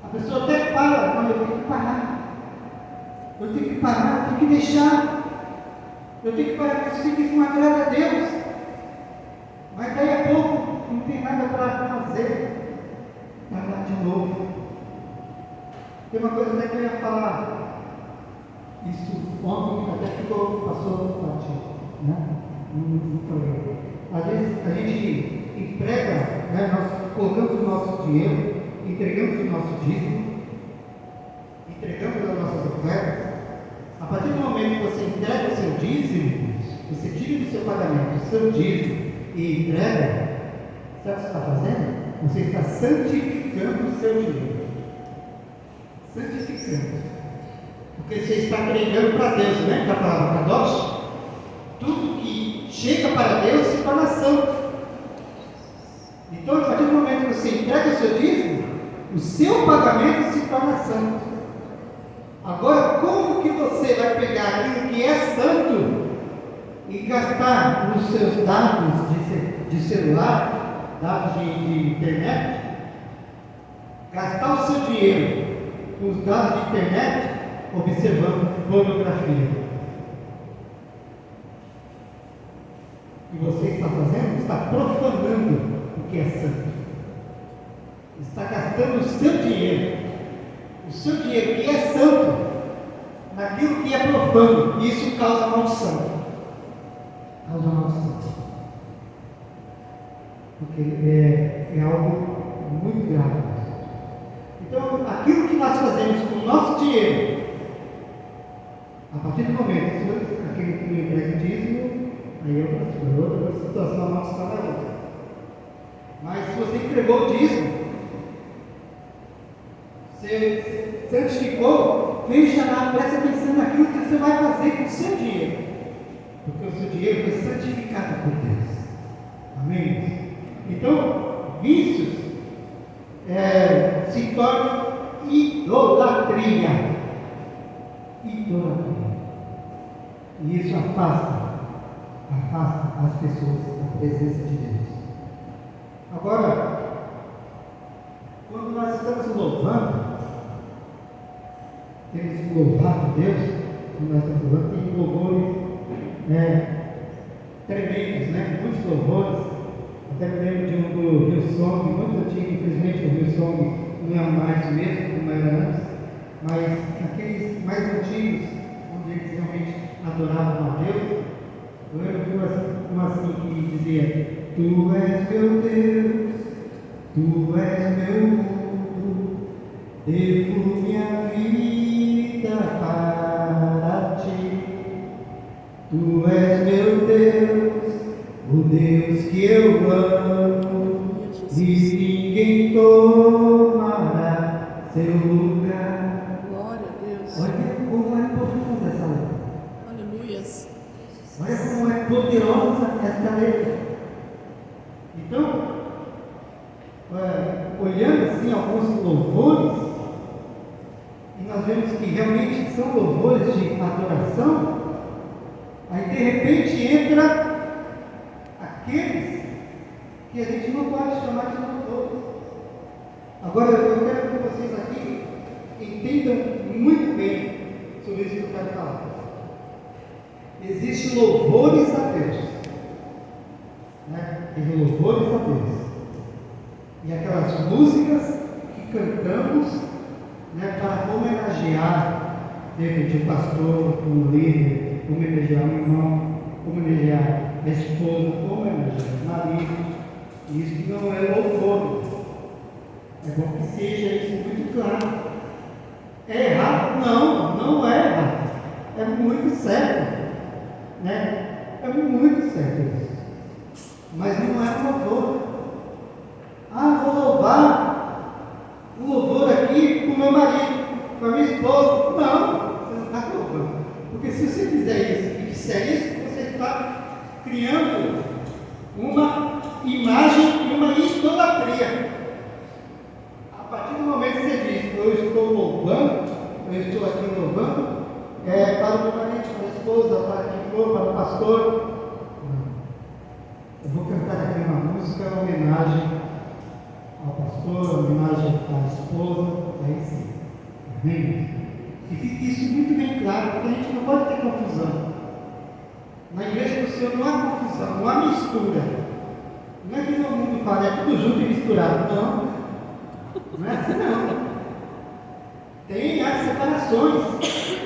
A pessoa até para, mas eu tenho que parar, eu tenho que deixar, eu tenho que parar, porque isso não agrada a Deus. Tem uma coisa até que eu ia falar, isso ontem até passou batido, né? No programa. Às vezes a gente emprega, né? Nós colocamos o nosso dinheiro, entregamos o nosso dízimo, entregamos as nossas ofertas. A partir do momento que você entrega o seu dízimo, você tira do seu pagamento o seu dízimo e entrega, sabe o que você está fazendo? Você está santificando o seu dinheiro. Santificando. Porque você está pregando para Deus, né? Da palavra Kadosh. Tudo que chega para Deus se torna santo. Então, a partir do momento que você entrega o seu dízimo, o seu pagamento se torna santo. Agora, como que você vai pegar aquilo que é santo e gastar nos seus dados de celular, dados de internet, gastar o seu dinheiro com os dados de internet, observando pornografia? E você está fazendo? Está profanando o que é santo. Está gastando o seu dinheiro que é santo, naquilo que é profano, e isso causa maldição. Causa maldição. Porque é algo muito grave. Então, aquilo que nós fazemos com o nosso dinheiro, a partir do momento que aquele que me entrega o dízimo, aí é outra situação, a maldição é outra. Mas se você entregou o dízimo, você santificou, veja lá, preste atenção naquilo que você vai fazer com o seu dinheiro, porque o seu dinheiro foi santificado por Deus. Amém? Então, vícios se tornam idolatria. Idolatria. E isso afasta as pessoas da presença de Deus. Agora, quando nós estamos louvando, temos que louvar a Deus, quando nós estamos louvando, tem louvores tremendos, né? Muitos louvores. Até me lembro de um do Hillsong, muito antigo, infelizmente o Hillsong não é mais o mesmo como era antes, mas aqueles mais antigos, onde eles realmente adoravam a Deus, eu lembro de uma assim que dizia: Tu és meu Deus, Tu és meu mundo, devo minha vida para Ti. Tu és meu Deus, o Deus que eu amo, e ninguém tomará seu lugar. Glória a Deus. Olha como é profunda essa letra. Aleluias. Olha como é poderosa essa letra. Então, olhando assim alguns louvores, e nós vemos que realmente são louvores de adoração, aí de repente entra aqueles que a gente não pode chamar de louvores. Agora eu quero que vocês aqui entendam muito bem sobre isso que eu quero falar. Existem louvores a Deus, né? Tem louvores a Deus. E aquelas músicas que cantamos, né, para homenagear, de repente, um pastor, um líder, homenagear um irmão, homenagear a esposa, homenagear o marido. Isso não é louvor. É bom que seja isso muito claro. É errado? Não, não é errado. É muito certo. Né? É muito certo isso. Mas não é louvor. Ah, vou louvar um louvor aqui com o meu marido, com a minha esposa. Não, você não está louvando. Porque se você fizer isso e disser isso, você está criando uma imagem e uma idolatria. A partir do momento que você diz: eu estou louvando, eu estou aqui louvando, para o meu marido, para a esposa, para quem for, para o pastor. Eu vou cantar aqui uma música em homenagem ao pastor, em homenagem à esposa, aí sim. Amém? E fique isso muito bem claro, porque a gente não pode ter confusão. Na igreja do Senhor não há confusão, não há mistura. Não é que todo mundo fala, é tudo junto e misturado. Não, não é assim não. tem as separações.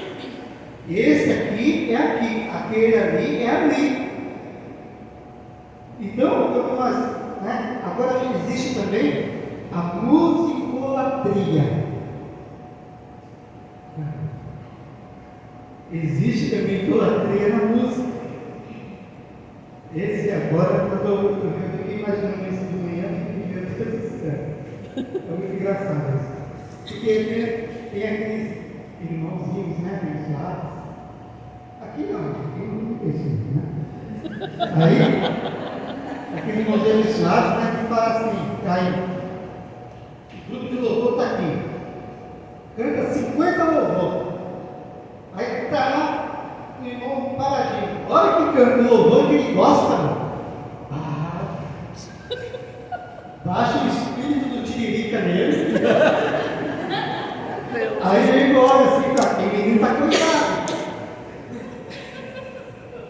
Esse aqui é aqui, aquele ali é ali. Então, quando nós, agora existe também a musicolatria. Existe também idolatria na música. Esse agora, quando eu fiquei imaginando isso de manhã, eu fiquei vendo. É muito engraçado isso. Porque tem aqueles irmãozinhos, abençoados. Aqui não tem isso, Aí, aquele irmãozinho abençoado, que fala assim, aí, o grupo de louvor está aqui. Canta 50 louvor. Aí está lá o irmão paradinho. Olha que canta o louvor que ele gosta, mano. Baixa o espírito do tiririca nele. Aí ele olha assim, aquele menino está cansado.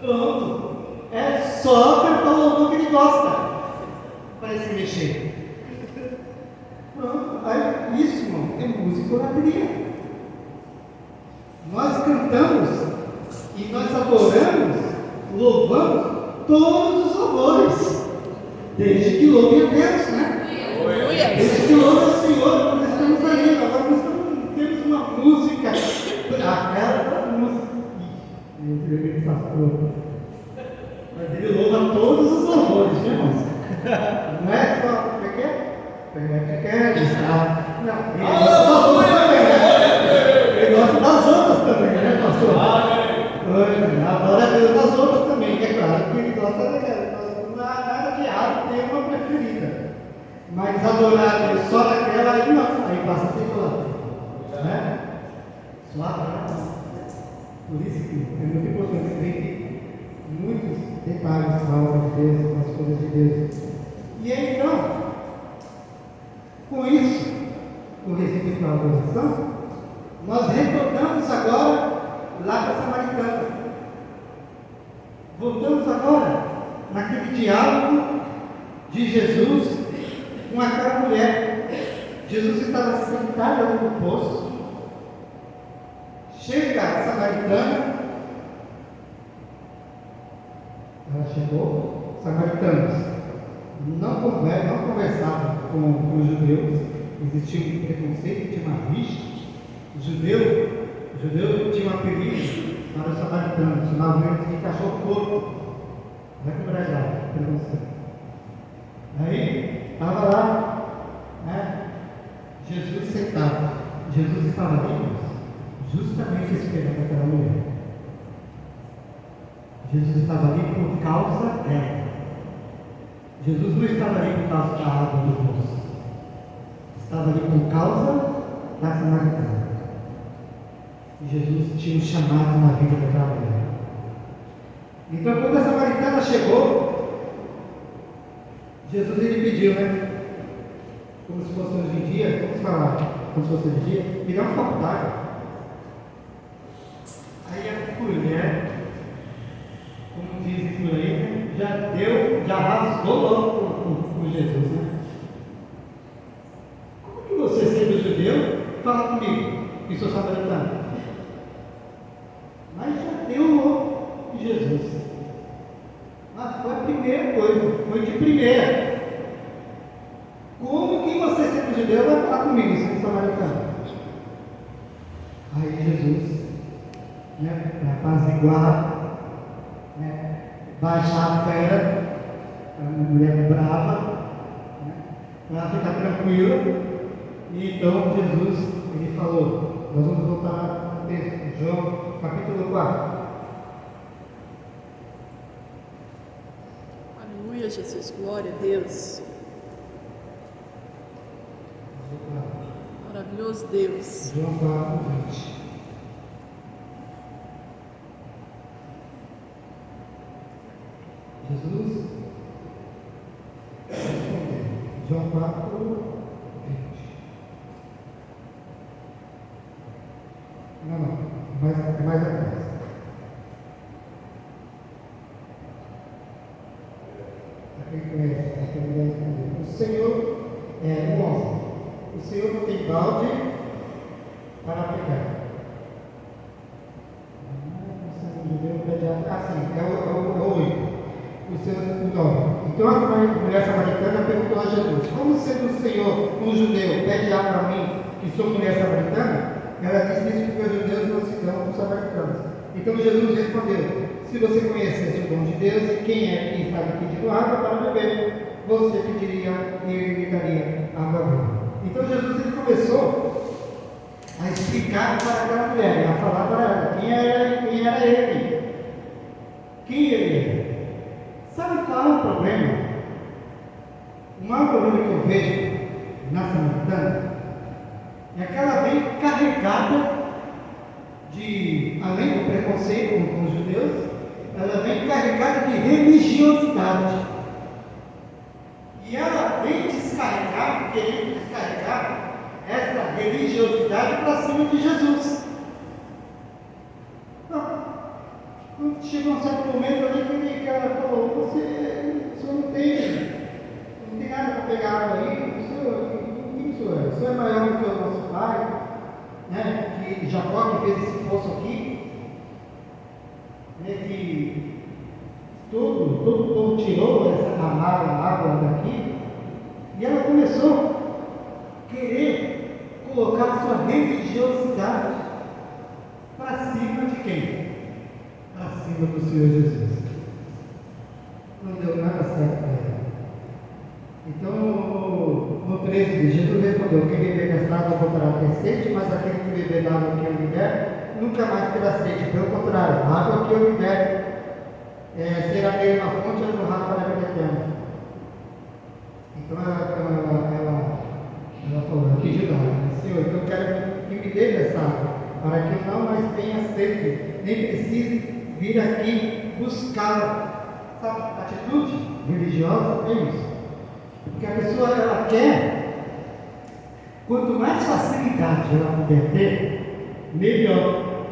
Pronto. É só cantar o louvor que ele gosta. Para se mexer. Pronto. Aí, isso, irmão, é musicolatria. Nós cantamos e nós adoramos, louvamos todos os louvores, desde que louve a Deus, Desde que louve ao Senhor, nós estamos ali. Agora nós temos uma música, aquela música, mas ele louva todos os louvores, viu, irmãos? Não é só, como é que é? Não, ele gosta das outras também, pastor? Agora Deus das outras também, que é claro que ele gosta nada de errado, tem uma preferida. Mas adorar Deus só daquela aí não, aí passa a ser idolatria. Só adorar não. Por isso que é muito importante entender muitos detalhes da obra de Deus, das coisas de Deus. E aí então, com isso, com respeito à adoração, nós retornamos agora lá para a Samaritana. Voltamos agora naquele diálogo de Jesus com aquela mulher. Jesus estava sentado ali no poço. Chega a Samaritana. Ela chegou. Samaritanos não conversavam com os judeus. Existia um preconceito, tinha uma rixa. O judeu tinha um apelido para os samaritanos, chamavam eles de cachorro corpo. Vai que legal, preconceito. Aí, estava lá, Jesus sentado. Jesus estava ali, justamente esperando aquela mulher. Jesus estava ali por causa dela. Jesus não estava ali por causa da água do poço. Estava ali por causa da Samaritana. E Jesus tinha um chamado na vida daquela mulher. Então, quando a Samaritana chegou, Jesus ele pediu, como se fosse hoje em dia, vamos falar, como se fosse hoje em dia, me dá um copo d'água. Aí a mulher, como dizem por aí, já rasgou logo com Jesus, Como que você, sendo judeu, fala comigo, que sou samaritano? Mas já deu logo de Jesus. Mas foi a primeira coisa, foi de primeira. Como que você, sendo judeu, vai falar comigo, sendo samaritano? Aí Jesus, para apaziguar, baixar a fera, a mulher brava, para ela ficar tranquila. E então Jesus, ele falou, nós vamos voltar no texto, João, capítulo 4. Aleluia, Jesus, glória a Deus. Maravilhoso Deus. João 4, 20. Jesus respondeu. João 4, 20. Não, é mais atrás. O Senhor, o Senhor não tem balde para pegar. Assim, é o 8. O 9. Então a mulher samaritana perguntou a Jesus: como sendo o Senhor um judeu pede água a mim, que sou mulher samaritana? Ela disse isso porque os judeus não se dão com os samaritanos. Então Jesus respondeu: se você conhecesse o dom de Deus e quem é que está lhe pedindo água para beber, você pediria e ele lhe daria água viva. Então Jesus ele começou a explicar para aquela mulher, a falar para ela quem era ele. Quem ele era? Sabe qual é o problema? O maior problema que eu vejo na samaritana é que ela vem carregada de, além do preconceito com os judeus, ela vem carregada de religiosidade. E ela vem descarregar, querendo descarregar essa religiosidade para cima de Jesus. Quando chegou um certo momento ali que ela falou: o senhor não tem nada para pegar água aí, o senhor é maior do que o nosso pai, né? Que Jacó que fez esse poço aqui, né? Que todo o povo tirou essa água daqui, e ela começou a querer colocar a sua religiosidade para cima de quem? Acima do Senhor Jesus. Não deu nada certo para ela. Então, no 13, Jesus respondeu: quem beber desta água voltará a ter sede, mas aquele que beber da água que eu lhe der, nunca mais terá sede. Pelo contrário, a água que eu lhe der será nele uma fonte a jorrar para a vida eterna. Então, ela falou: eu quis ajudar. Senhor, então eu quero que me dê dessa água, para que eu não mais tenha sede, nem precise vir aqui buscar. Sabe, atitude religiosa é isso. Porque a pessoa ela quer, quanto mais facilidade ela puder ter, melhor.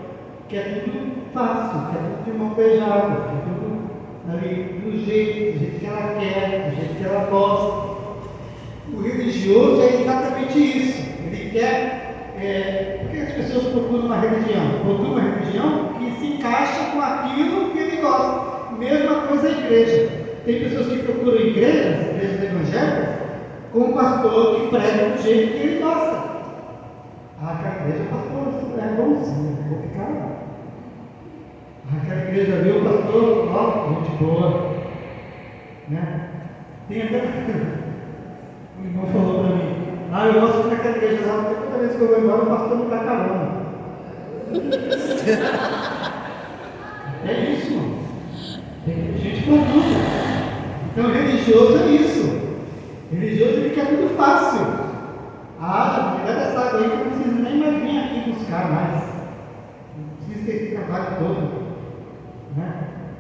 Quer tudo fácil, quer tudo de mão beijada, quer tudo ali do jeito que ela quer, do jeito que ela gosta. O religioso é exatamente isso. Ele quer. Por que as pessoas procuram uma religião? Procuram uma religião que se encaixa com aquilo que ele gosta. Mesma coisa a igreja. Tem pessoas que procuram igrejas evangélicas, com um pastor que prega do jeito que ele gosta. Aquela igreja, pastor, é bonzinho, vou ficar lá. Aquela igreja viu o pastor, ó, gente boa. Né? Tem até. O irmão falou para mim: eu gosto daquela igreja lá, porque toda vez que eu vou embora, o pastor me dá carona. É isso, mano. Tem gente com tudo. Então, religioso é isso. Religioso ele quer tudo fácil. Me dá essa água aí que eu não preciso nem mais vir aqui buscar mais. Não preciso ter esse trabalho todo. Né?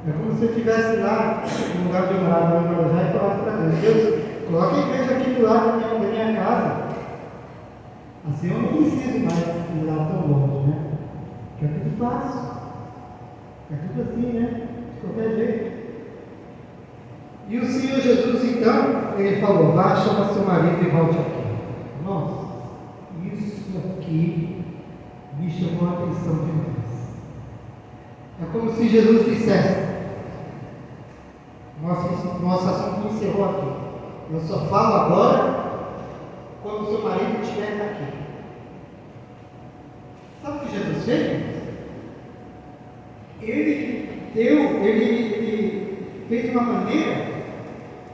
É como se eu estivesse lá no lugar de morar no Guarujá e falasse para Deus: Deus, coloca a igreja aqui do lado da minha casa. Assim eu não preciso mais ir lá tão longe, né? Que é tudo fácil. É tudo assim, né? De qualquer jeito. E o Senhor Jesus, então, ele falou: vá, chama seu marido e volte aqui. Nossa, isso aqui me chamou a atenção demais. É como se Jesus dissesse: nosso assunto encerrou aqui. Eu só falo agora quando o seu marido estiver aqui. Sabe o que Jesus fez? Ele fez uma maneira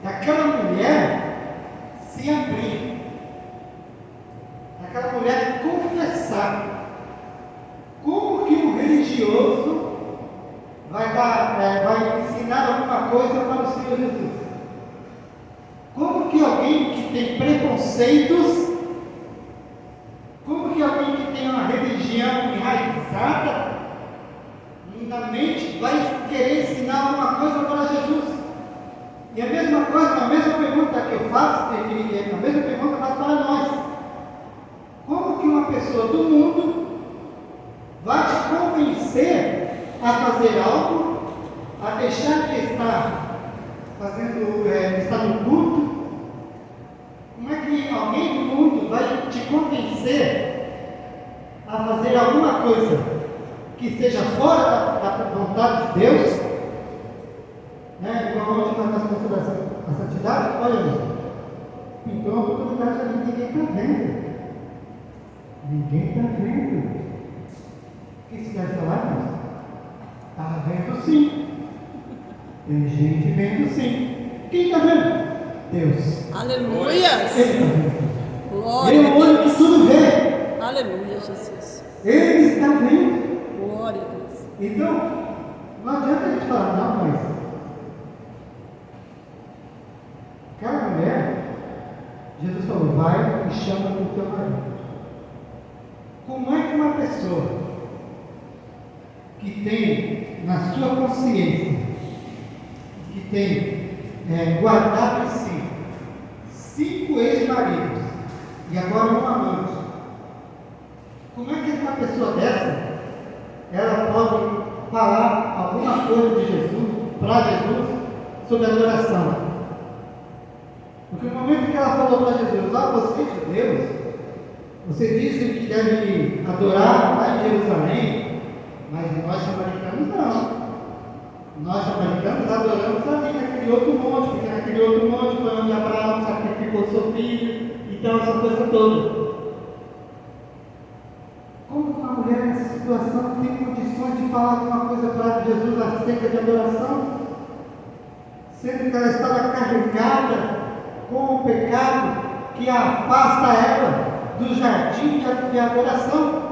daquela mulher se abrir, daquela mulher confessar. Como que um religioso vai ensinar alguma coisa para o Senhor Jesus? Como que alguém que tem preconceitos, como que alguém que tem uma religião enraizada na mente vai querer ensinar alguma coisa para Jesus? E a mesma coisa, a mesma pergunta que eu faço, a mesma pergunta eu faço para nós. Como que uma pessoa do mundo vai te convencer a fazer algo, a deixar de estar estar no culto? Como é que alguém do mundo vai te convencer a fazer coisa que esteja fora da vontade de Deus, né? Igual ontem nós estamos a santidade, olha ali, então a oportunidade ali, ninguém está vendo. Ninguém está vendo. O que você quer falar, irmãos? Está vendo sim. Tem gente vendo sim. Quem está vendo? Deus. Aleluia! Ele está vendo. Glória Ele é a o olho que Deus. tudo vê. Aleluia, Jesus. Ele está vendo. Glória a Deus. Então, não adianta a gente falar, não, mas aquela mulher, Jesus falou, vai e chama o teu marido. Como é que uma pessoa que tem na sua consciência, que tem guardado em si 5 ex-maridos e agora um amante, como é que uma pessoa dessa ela pode falar alguma coisa de Jesus, para Jesus, sobre adoração? Porque no momento que ela falou para Jesus, vocês de Deus, vocês dizem que devem adorar lá em Jerusalém, mas nós samaritanos não. Nós samaritanos adoramos ali naquele outro monte, porque naquele outro monte foi onde Abraão sacrificou seu filho, então essa coisa toda. Como uma mulher nessa situação tem condições de falar alguma coisa para Jesus acerca de adoração, sendo que ela estava carregada com o pecado que afasta ela do jardim de adoração,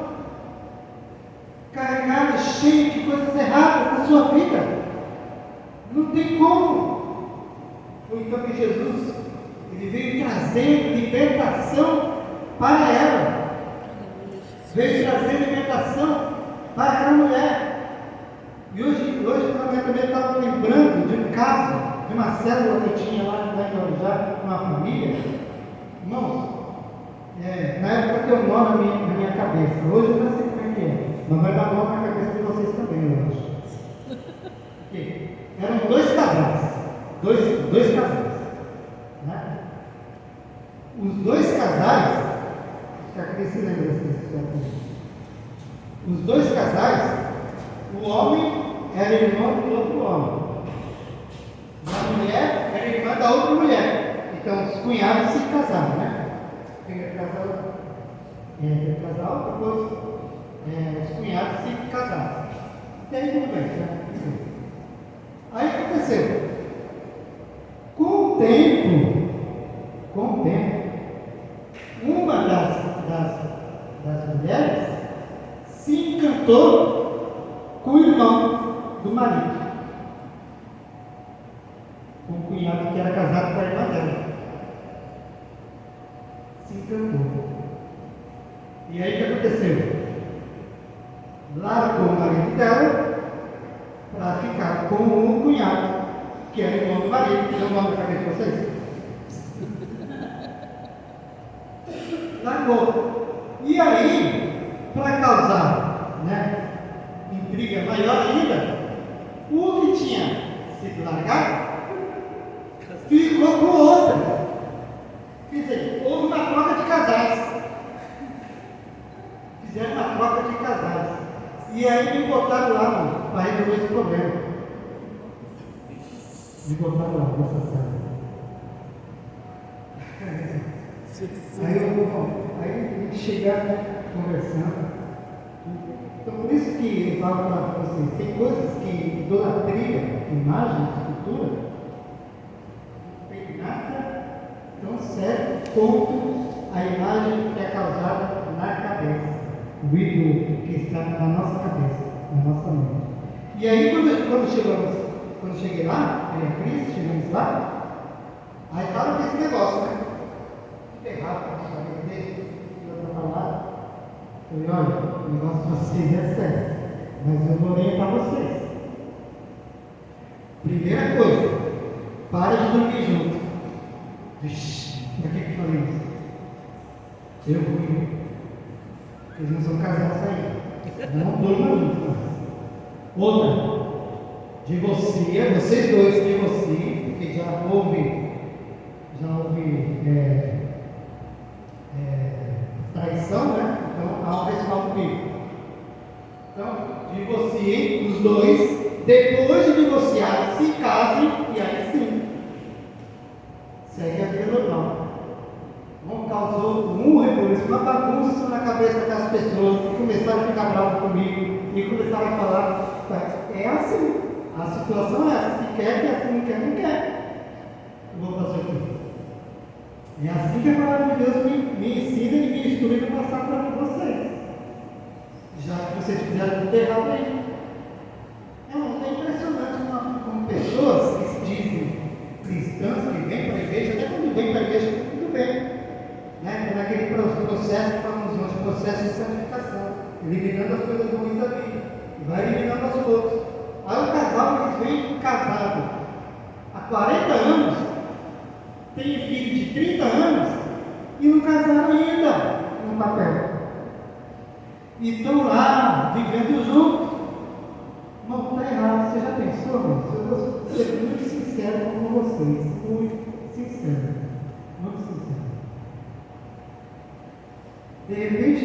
carregada, cheia de coisas erradas na sua vida? Não tem como. Foi então que Jesus ele veio trazendo libertação para ela. Veio trazer libertação para aquela mulher. E hoje eu também estava lembrando de um caso, de uma célula que eu tinha lá em Guarujá, com uma família. Irmãos, na época deu nó na minha cabeça. Hoje eu não sei como é que é, mas vai dar nó na cabeça de vocês também, eu acho. Porque eram 2 casais. Dois casais. Né? Os 2 casais, quem se lembra dessa história? Os 2 casais, o homem era irmão do outro homem, a mulher era irmã da outra mulher. Então os cunhados se casaram, né? Primeiro casal, depois os cunhados se casaram. E aí tudo bem, né? Aí aconteceu. Com o tempo, uma das mulheres se encantou com o irmão do marido, com o cunhado que era casado com a irmã dela. Se encantou. E aí o que aconteceu? Largou o marido dela para ficar com o cunhado, que era irmão do marido, que deu o nome da cabeça de vocês. Largou. E aí, para causar, né, intriga maior ainda, o que tinha sido largado ficou com o outro. Quer dizer, houve uma troca de casais. Fizeram uma troca de casais. E aí me botaram lá para resolver esse problema. Me botaram lá nessa sala. Aí a gente chegar conversando. Então por isso que eu falo para vocês, tem coisas que idolatria, imagem, escultura, não tem nada tão sério quanto a imagem que é causada na cabeça, o ídolo que está na nossa cabeça, na nossa mente. E aí quando cheguei lá, eu e a Cris, chegamos lá, aí estava com esse negócio, né? Errado, eu falar. Eu falei, olha, o negócio de vocês é sério, mas eu vou orientar vocês. Primeira coisa, para de dormir junto. Vixe, para que eu falei isso? Eu fui. Eles não são casados ainda. Não durmam juntos. Outra, divorcia, vocês dois divorciem, porque já houve traição, né? Então há um respaldo bíblico. divorciem os dois, depois de divorciar, se casem e aí sim, segue a vida normal. Não causou um rebuliço, uma bagunça na cabeça das pessoas que começaram a ficar bravos comigo e começaram a falar, é assim, a situação é essa, se quer, quer, se não quer, não quer. Eu vou fazer o quê? É assim que a palavra de Deus me ensina e me instrui a passar para vocês. Já que vocês fizeram tudo errado aí. É impressionante como pessoas que se dizem cristãs, que vêm para a igreja, até quando vêm para a igreja, tudo bem. Né? Naquele processo que falamos hoje, processo de santificação, eliminando as coisas ruins da vida, e vai eliminando aos poucos. Aí o casal, eles vêm casado há 40 anos, tem filho de 30 anos, e não casaram ainda no papel. E estão lá, vivendo juntos. Não, está errado. Você já pensou, irmão? Eu vou ser muito sincero com vocês. Muito sincero. Muito sincero. De repente,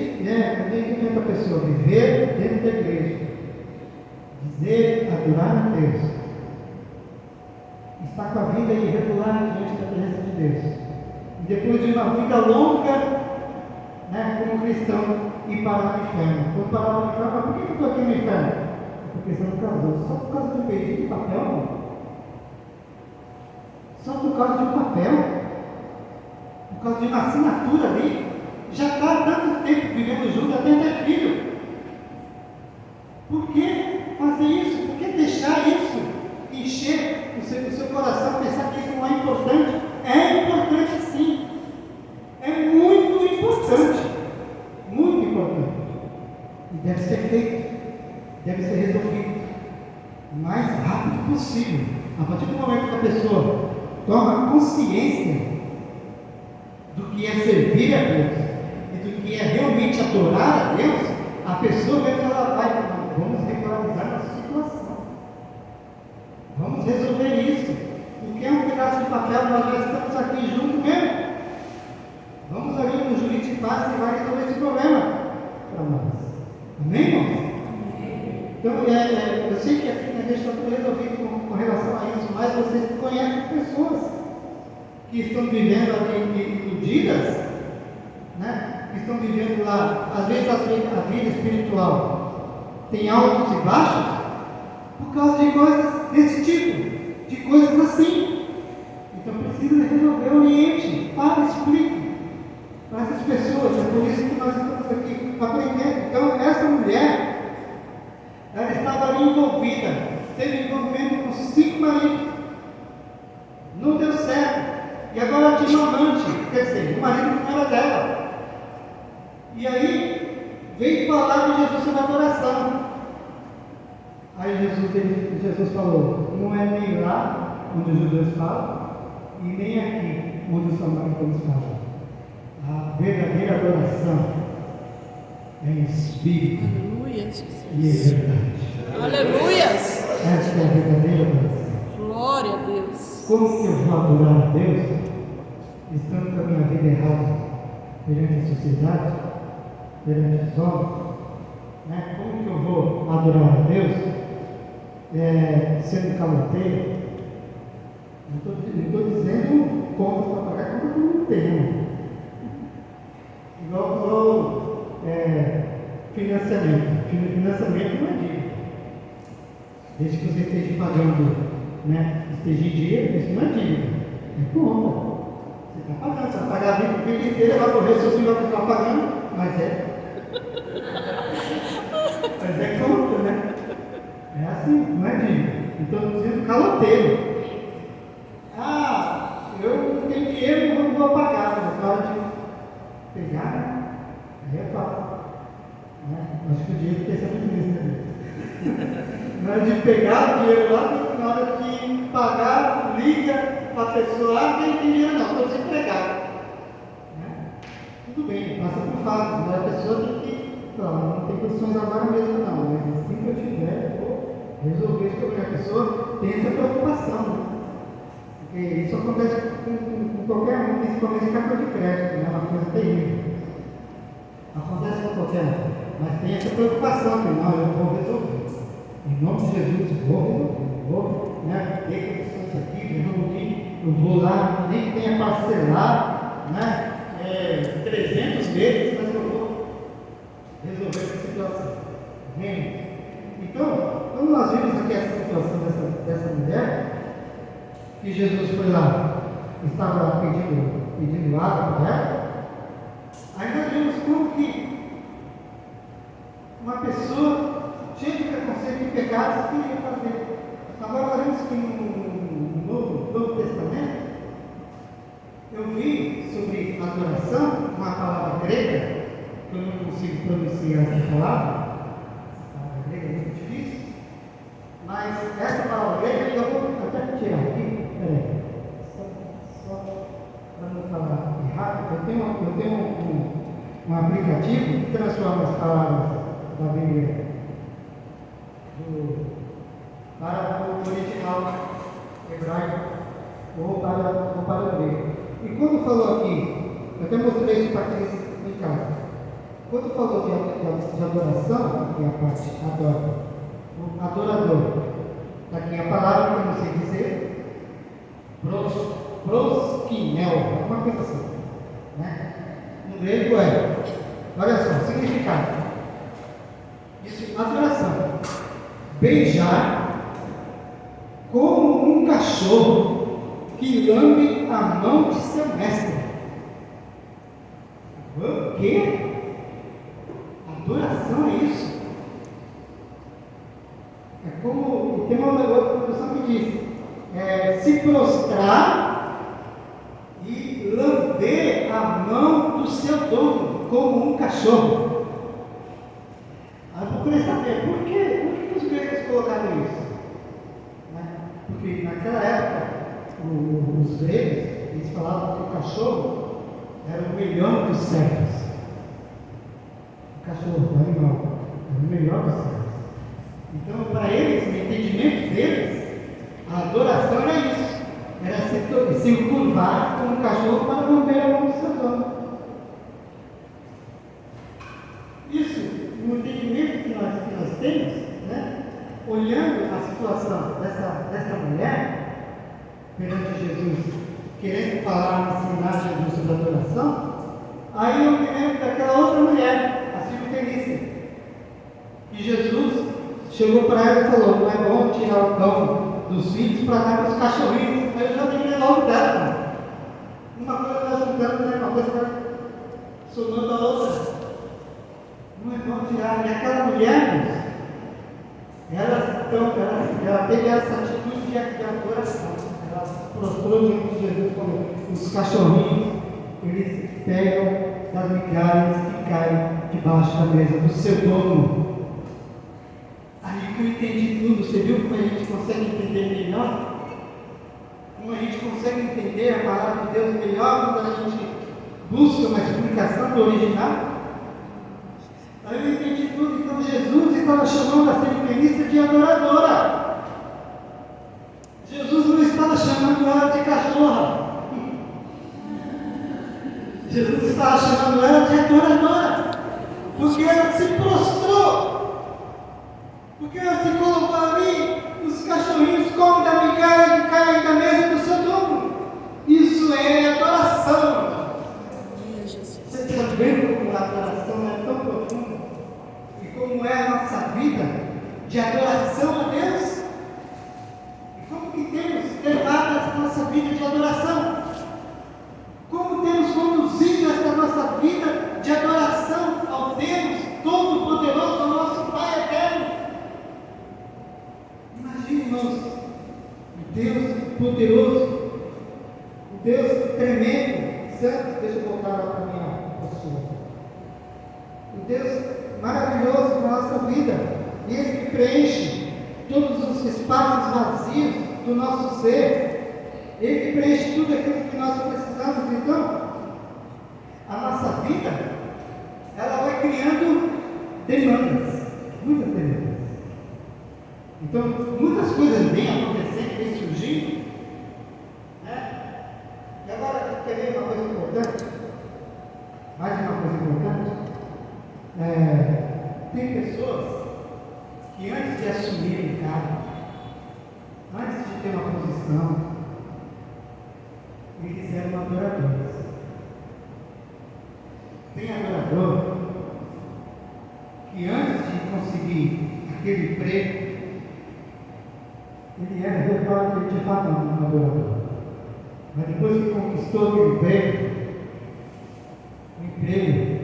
também vem outra pessoa viver dentro da igreja, dizer, adorar a Deus, está com a vida irregular diante da presença de Deus, e depois de uma vida longa, como cristão, ir parar no inferno. Vou parar no inferno, mas por que eu estou aqui no inferno? Porque você não casou, só por causa de um pedido de papel, não? Só por causa de um papel, por causa de uma assinatura ali. Já está há tanto tempo vivendo junto, até ter filho. Por que fazer isso? Por que deixar isso encher o seu coração, pensar que isso não é importante? É importante sim. É muito importante. Muito importante. E deve ser feito. Deve ser resolvido o mais rápido possível. A partir do momento que a pessoa toma consciência do que é servir a Deus, do que é realmente adorar a Deus, a pessoa mesmo ela vai falar, vamos regularizar a nossa situação. Vamos resolver isso. O que é um pedaço de papel, nós já estamos aqui juntos mesmo. Vamos ali no jurídico de paz e vai resolver esse problema para nós. Amém, irmãos? Então, eu sei que aqui na igreja está tudo resolvido com relação a isso, mas vocês conhecem pessoas que estão vivendo aqui iludidas, que estão vivendo lá, às vezes a vida espiritual tem altos e baixos, por causa de coisas desse tipo, de coisas assim. Então precisa resolver o ambiente, explique para essas pessoas. É por isso que nós estamos aqui aprendendo. Então essa mulher, ela estava ali envolvida, teve envolvimento com 5 maridos, não deu certo, e agora tinha um amante, quer dizer, o marido não era dela. E aí, veio falar de Jesus sobre adoração. Aí Jesus falou, não é nem lá onde os judeus falam, e nem aqui onde os samaritanos falam. A verdadeira adoração é em espírito. Aleluia, Jesus. E é verdade. Aleluias. Esta é a verdadeira adoração. Glória a Deus. Como que eu vou adorar a Deus, estando com a minha vida errada perante a sociedade, perante os homens? Como que eu vou adorar a Deus sendo caloteiro? Não estou dizendo contas para pagar, conta que eu não tenho. Igual financiamento. Financiamento não é dívida. Desde que você esteja pagando, esteja em dia, isso não é dívida. É conta. Você está pagando, você vai pagar a vida inteira, vai correr, seu filho vai continuar pagando, mas é conta, né? É assim, não é dívida. Então, estou dizendo caloteiro. Eu não tenho dinheiro, não vou pagar, mas na hora de pegar, aí é fácil. Acho que o dinheiro pensa muito nisso, né? Na hora de pegar o dinheiro lá, na hora de pagar, liga para a pessoa, não tem dinheiro não, estou desempregado. Tudo bem, passa por fase, mas a pessoa tem que, não tem condições agora mesmo não, mas assim que eu tiver, vou resolver esse problema. A pessoa tem essa preocupação, né? Porque isso acontece com qualquer um, principalmente em cartão de crédito, é uma coisa terrível. Acontece com qualquer um, mas tem essa preocupação, que não, eu vou resolver. Em nome de Jesus, vou, né? Ter condições aqui, eu vou lá, nem que tenha parcelar, né? 300 meses, mas eu vou resolver essa situação. Amém? Então, quando nós vimos aqui essa situação dessa mulher, que Jesus foi lá, estava lá pedindo água para ela, aí nós vimos como que uma pessoa cheia de preconceito e pecados queria fazer. Agora nós vemos que no Novo Testamento, eu vi sobre adoração, uma palavra grega, que eu não consigo pronunciar essa palavra grega é muito difícil, mas essa palavra grega eu vou até tirar aqui, peraí, só para não falar errado, eu tenho um aplicativo que transforma as palavras da Bíblia para o original hebraico ou para o grego. E quando falou aqui, eu até mostrei isso para vocês em casa, quando falou de adoração, aqui a parte adora, o adorador, aqui a palavra que eu não sei dizer, proskinel, alguma coisa assim, né? No grego olha só, significado, isso, adoração, beijar como um cachorro que lambe a mão de seu mestre. O quê? Adoração é isso? É como, tem uma outra tradução que diz, se prostrar e lamber a mão do seu dono, como um cachorro. Aí eu procurei saber, por que os gregos colocaram isso? Porque naquela época, os gregos, eles falavam que o cachorro era o melhor dos servos. O cachorro, o animal, era o melhor dos servos. Então, para eles, no entendimento deles, a adoração era isso. Era se curvar como um cachorro para lamber a mão do seu dono. Isso, no entendimento que nós temos, né? Olhando a situação dessa mulher perante Jesus, querendo falar, ensinar Jesus sobre adoração, aí eu me lembro daquela outra mulher, a Sirofenícia, e Jesus chegou para ela e falou: não é bom tirar o pão dos filhos para dar para os cachorrinhos. Aí eu já lembrei logo dela. Uma coisa está juntando, né? Uma coisa está somando a outra. Não é bom tirar. E aquela mulher, ela teve essa atitude de adoração. Ela prostrou diante de Jesus como os cachorrinhos, eles pegam das migalhas que caem debaixo da mesa do seu dono. Aí que eu entendi tudo. Você viu como a gente consegue entender melhor? Como a gente consegue entender a palavra de Deus melhor quando a gente busca uma explicação do original? Aí eu entendi tudo. Então Jesus estava chamando a Sirofenícia de adoradora. Jesus não estava chamando ela de cachorra. Jesus estava chamando ela de adoradora. Porque ela se prostrou. Porque ela se colocou ali, os cachorrinhos comem da migalha que cai da mesa do seu dono. Isso é adoração. Você está vendo como a adoração é tão profunda? E como é a nossa vida de adoração a Deus? E como que temos levado essa nossa vida de adoração? Como temos conduzido essa nossa vida de adoração ao Deus Todo-Poderoso, ao nosso Pai Eterno? Imagine, irmãos, o Deus poderoso, o Deus tremendo, santo. Deixa eu voltar lá para a minha postura. O Deus maravilhoso na nossa vida, Ele que preenche todos os espaços vazios do nosso ser, Ele que preenche tudo aquilo que nós precisamos. Então, a nossa vida, ela vai criando demandas, muitas demandas. Então, muitas coisas vêm acontecendo, vêm surgindo, né? E agora, quer ver uma coisa importante? Mais uma coisa importante? Tem pessoas que antes de assumir um cargo, antes de ter uma posição, eles eram adoradores. Tem adorador que antes de conseguir aquele emprego, ele era de fato um adorador. Mas depois que conquistou aquele emprego, o emprego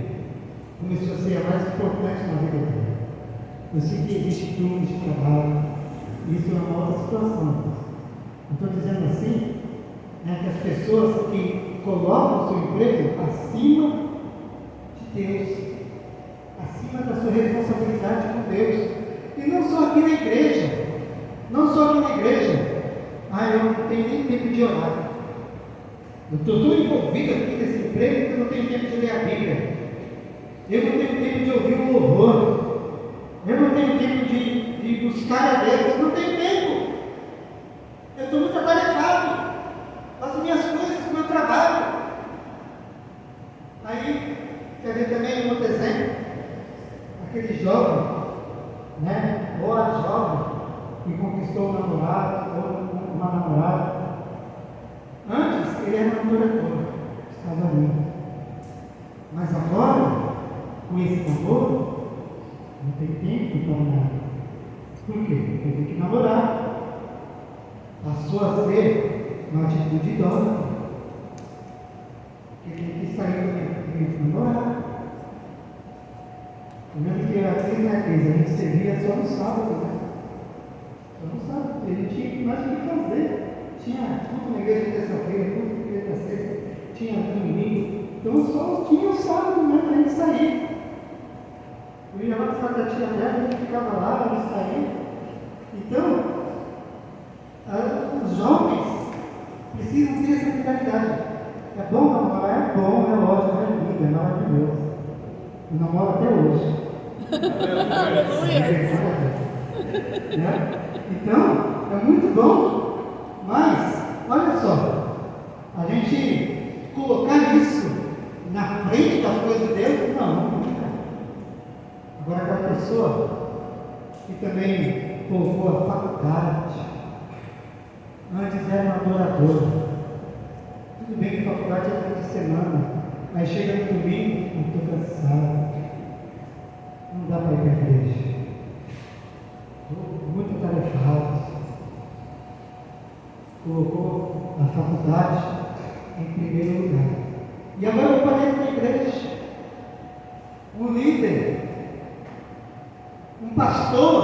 começou a ser a mais importante na vida dele. Eu sei que existe turnos de trabalho, e isso é uma outra situação. Eu estou dizendo assim, que as pessoas que colocam o seu emprego acima de Deus, acima da sua responsabilidade com Deus, e não só aqui na igreja, eu não tenho nem tempo de orar, eu estou tão envolvido aqui nesse emprego que eu não tenho tempo de ler a Bíblia, eu não tenho tempo de ouvir um louvor, eu não tenho tempo de buscar a Deus, eu não tenho tempo, eu estou muito atarefado com as minhas coisas, com o meu trabalho. Aí, quer ver também um outro exemplo? Aquele jovem, ou a jovem que conquistou um namorado ou uma namorada. Antes ele era um adorador, estava ali. Mas agora, com esse namoro, não tem tempo para nada. Por quê? Porque tem que namorar. Passou a ser uma atitude idólatra. Porque tem que sair do namorar. Eu lembro que era assim, né, Cris? A gente servia só no sábado, né? Só no sábado, porque a gente tinha mais o que fazer. Tinha culto na igreja de terça-feira, culto na igreja da sexta, tinha domingo. Então só tinha o sábado, né, para a gente sair. Eu ia lá para casa da tia dela, a gente ficava lá, a gente saía. Então, os jovens precisam ter essa mentalidade. É bom namorar? É bom, é ótimo, é lindo, é maravilhoso. Eu namoro até hoje. Então, é muito bom. Mas, olha só, a gente colocar isso na frente das coisas de Deus, não, nunca. Agora, aquela pessoa que também colocou a faculdade, antes era uma adoradora. Tudo bem que faculdade é fim de semana, aí chega no domingo, eu estou cansado, não dá para ir para a igreja, estou muito atarefado. Colocou a faculdade em primeiro lugar. E agora eu parei na igreja. Um líder, um pastor,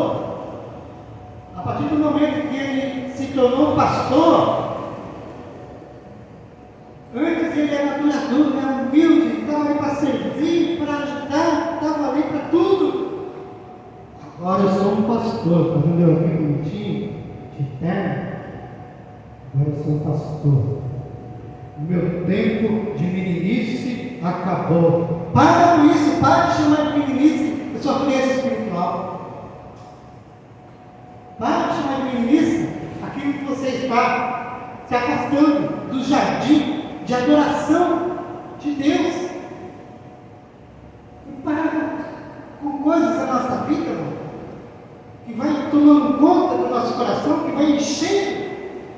a partir do momento que ele se tornou pastor, antes ele era adorador, era humilde, estava ali para servir, para ajudar, estava ali para tudo. Agora eu sou um pastor, está vendo eu aqui bonitinho, de terno? Agora eu sou um pastor. O meu tempo de meninice acabou. Para com isso, para de chamar de meninice a sua criança espiritual. Para de chamar de meninice aquilo que você está se afastando do jardim de adoração de Deus. E para com coisas da nossa vida, irmão, que vai tomando conta do nosso coração, que vai enchendo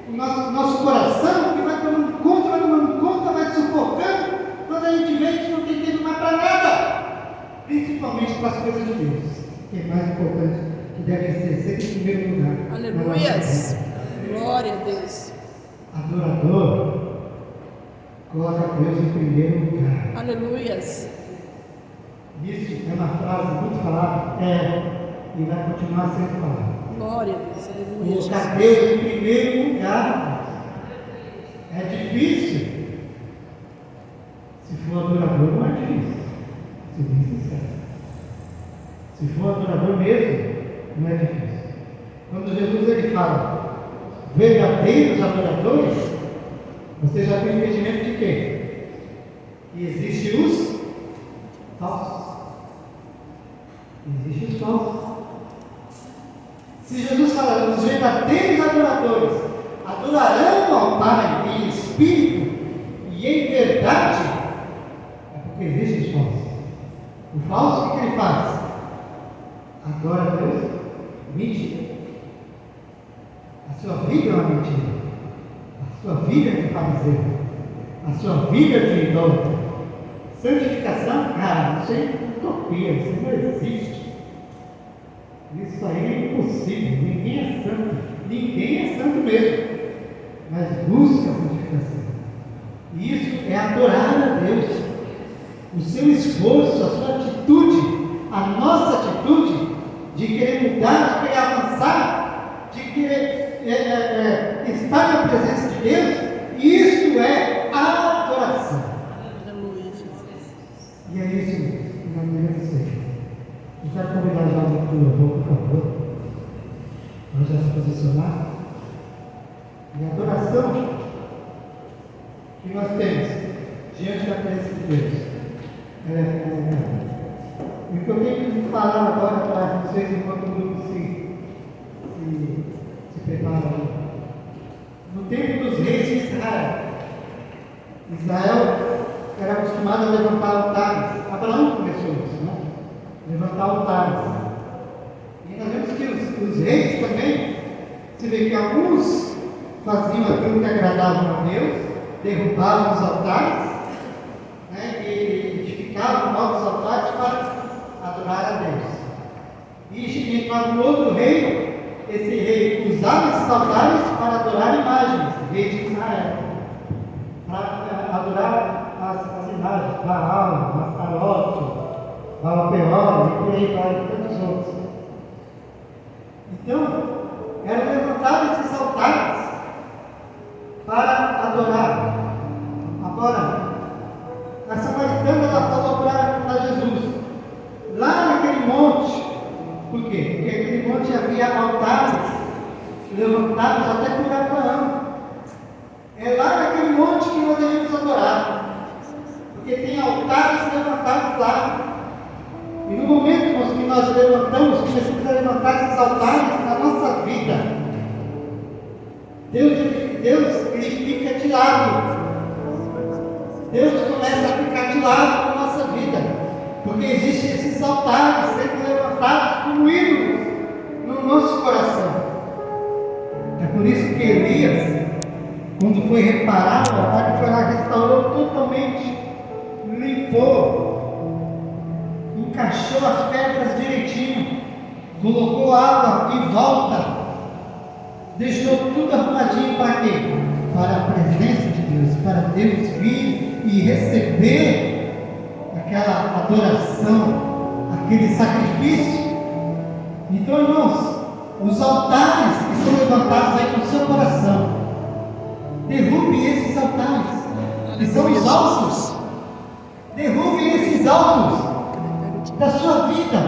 o nosso coração, que vai tomando conta, vai sufocando. Quando a gente vê, a gente não tem tempo mais para nada, principalmente para as coisas de Deus, que é mais importante, que deve ser sempre em primeiro lugar. Aleluias, glória a Deus. Adorador coloca Deus em primeiro lugar. Aleluias. Isso é uma frase muito falada, e vai continuar sendo falada. Glória a Deus, aleluia. Colocar Deus em primeiro lugar. É difícil. Se for adorador, não é difícil. Se bem sincero. Se for adorador mesmo, não é difícil. Quando Jesus ele fala verdadeiros adoradores, você já tem entendimento de quê? Que existem os falsos. Existem os falsos. Se Jesus fala, os verdadeiros adoradores adorarão ao Pai em espírito e em verdade, é porque existem os falsos. O falso, o que ele faz? Adora a Deus mentira. A sua vida é uma mentira. A sua vida é de fariseu. A sua vida é de idólatra. Santificação, cara, isso é utopia, isso não existe. Isso aí é impossível. Ninguém é santo. Ninguém é santo mesmo. Mas busca a santificação. E isso é adorar a Deus. O seu esforço, a sua atitude, a nossa atitude de querer mudar, de querer avançar, de querer estar na presença de Deus, isso é adoração. Aleluia, Jesus. E é isso mesmo, na minha receita. Eu quero convidar já o louvor, por favor. Vamos já se posicionar. E a adoração que nós temos diante da presença de Deus, ela é fundamental. E o que eu tenho que falar agora para vocês, enquanto o grupo se prepara. No tempo dos reis de Israel, Israel era acostumado a levantar altares. Abraão começou isso, né? Levantar altares. E nós vemos que os reis também, se vê que alguns faziam aquilo que agradava a Deus, derrubavam os altares, né, e edificavam novos altares para adorar a Deus. E entrava um outro reino, esse rei usava esses altares para adorar imagens, rei de Israel, para adorar as imagens, Baal, Astarote, Baal-Peor, e por aí vai, e tantos outros. Então, eram levantados esses altares para adorar. Agora, a samaritana ela falou para Jesus, lá naquele monte, por quê? Porque naquele monte havia altares levantados até por Abraão. É lá naquele monte que nós devemos adorar, porque tem altares levantados lá. E no momento que nós levantamos, começamos a levantar esses altares na nossa vida, Deus ele fica de lado. Deus começa a ficar de lado na nossa vida, porque existem esses altares sendo levantados como ídolos no nosso coração. É por isso que Elias, quando foi reparar o altar, ele foi lá, restaurou totalmente, limpou, encaixou as pedras direitinho, colocou água em volta, deixou tudo arrumadinho para quê? Para a presença de Deus, para Deus vir e receber aquela adoração, aquele sacrifício. Então, irmãos, os altares que são levantados aí no seu coração, derrube esses altares, que são os altos. Derrube esses altos da sua vida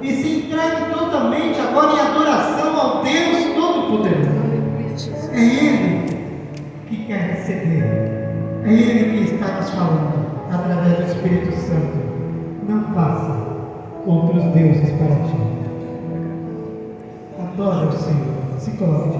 e se entregue totalmente agora em adoração ao Deus Todo-Poderoso. É Ele que quer receber, é Ele que está nos falando através do Espírito Santo. Não faça outros deuses para ti. Adore o Senhor, se coloque.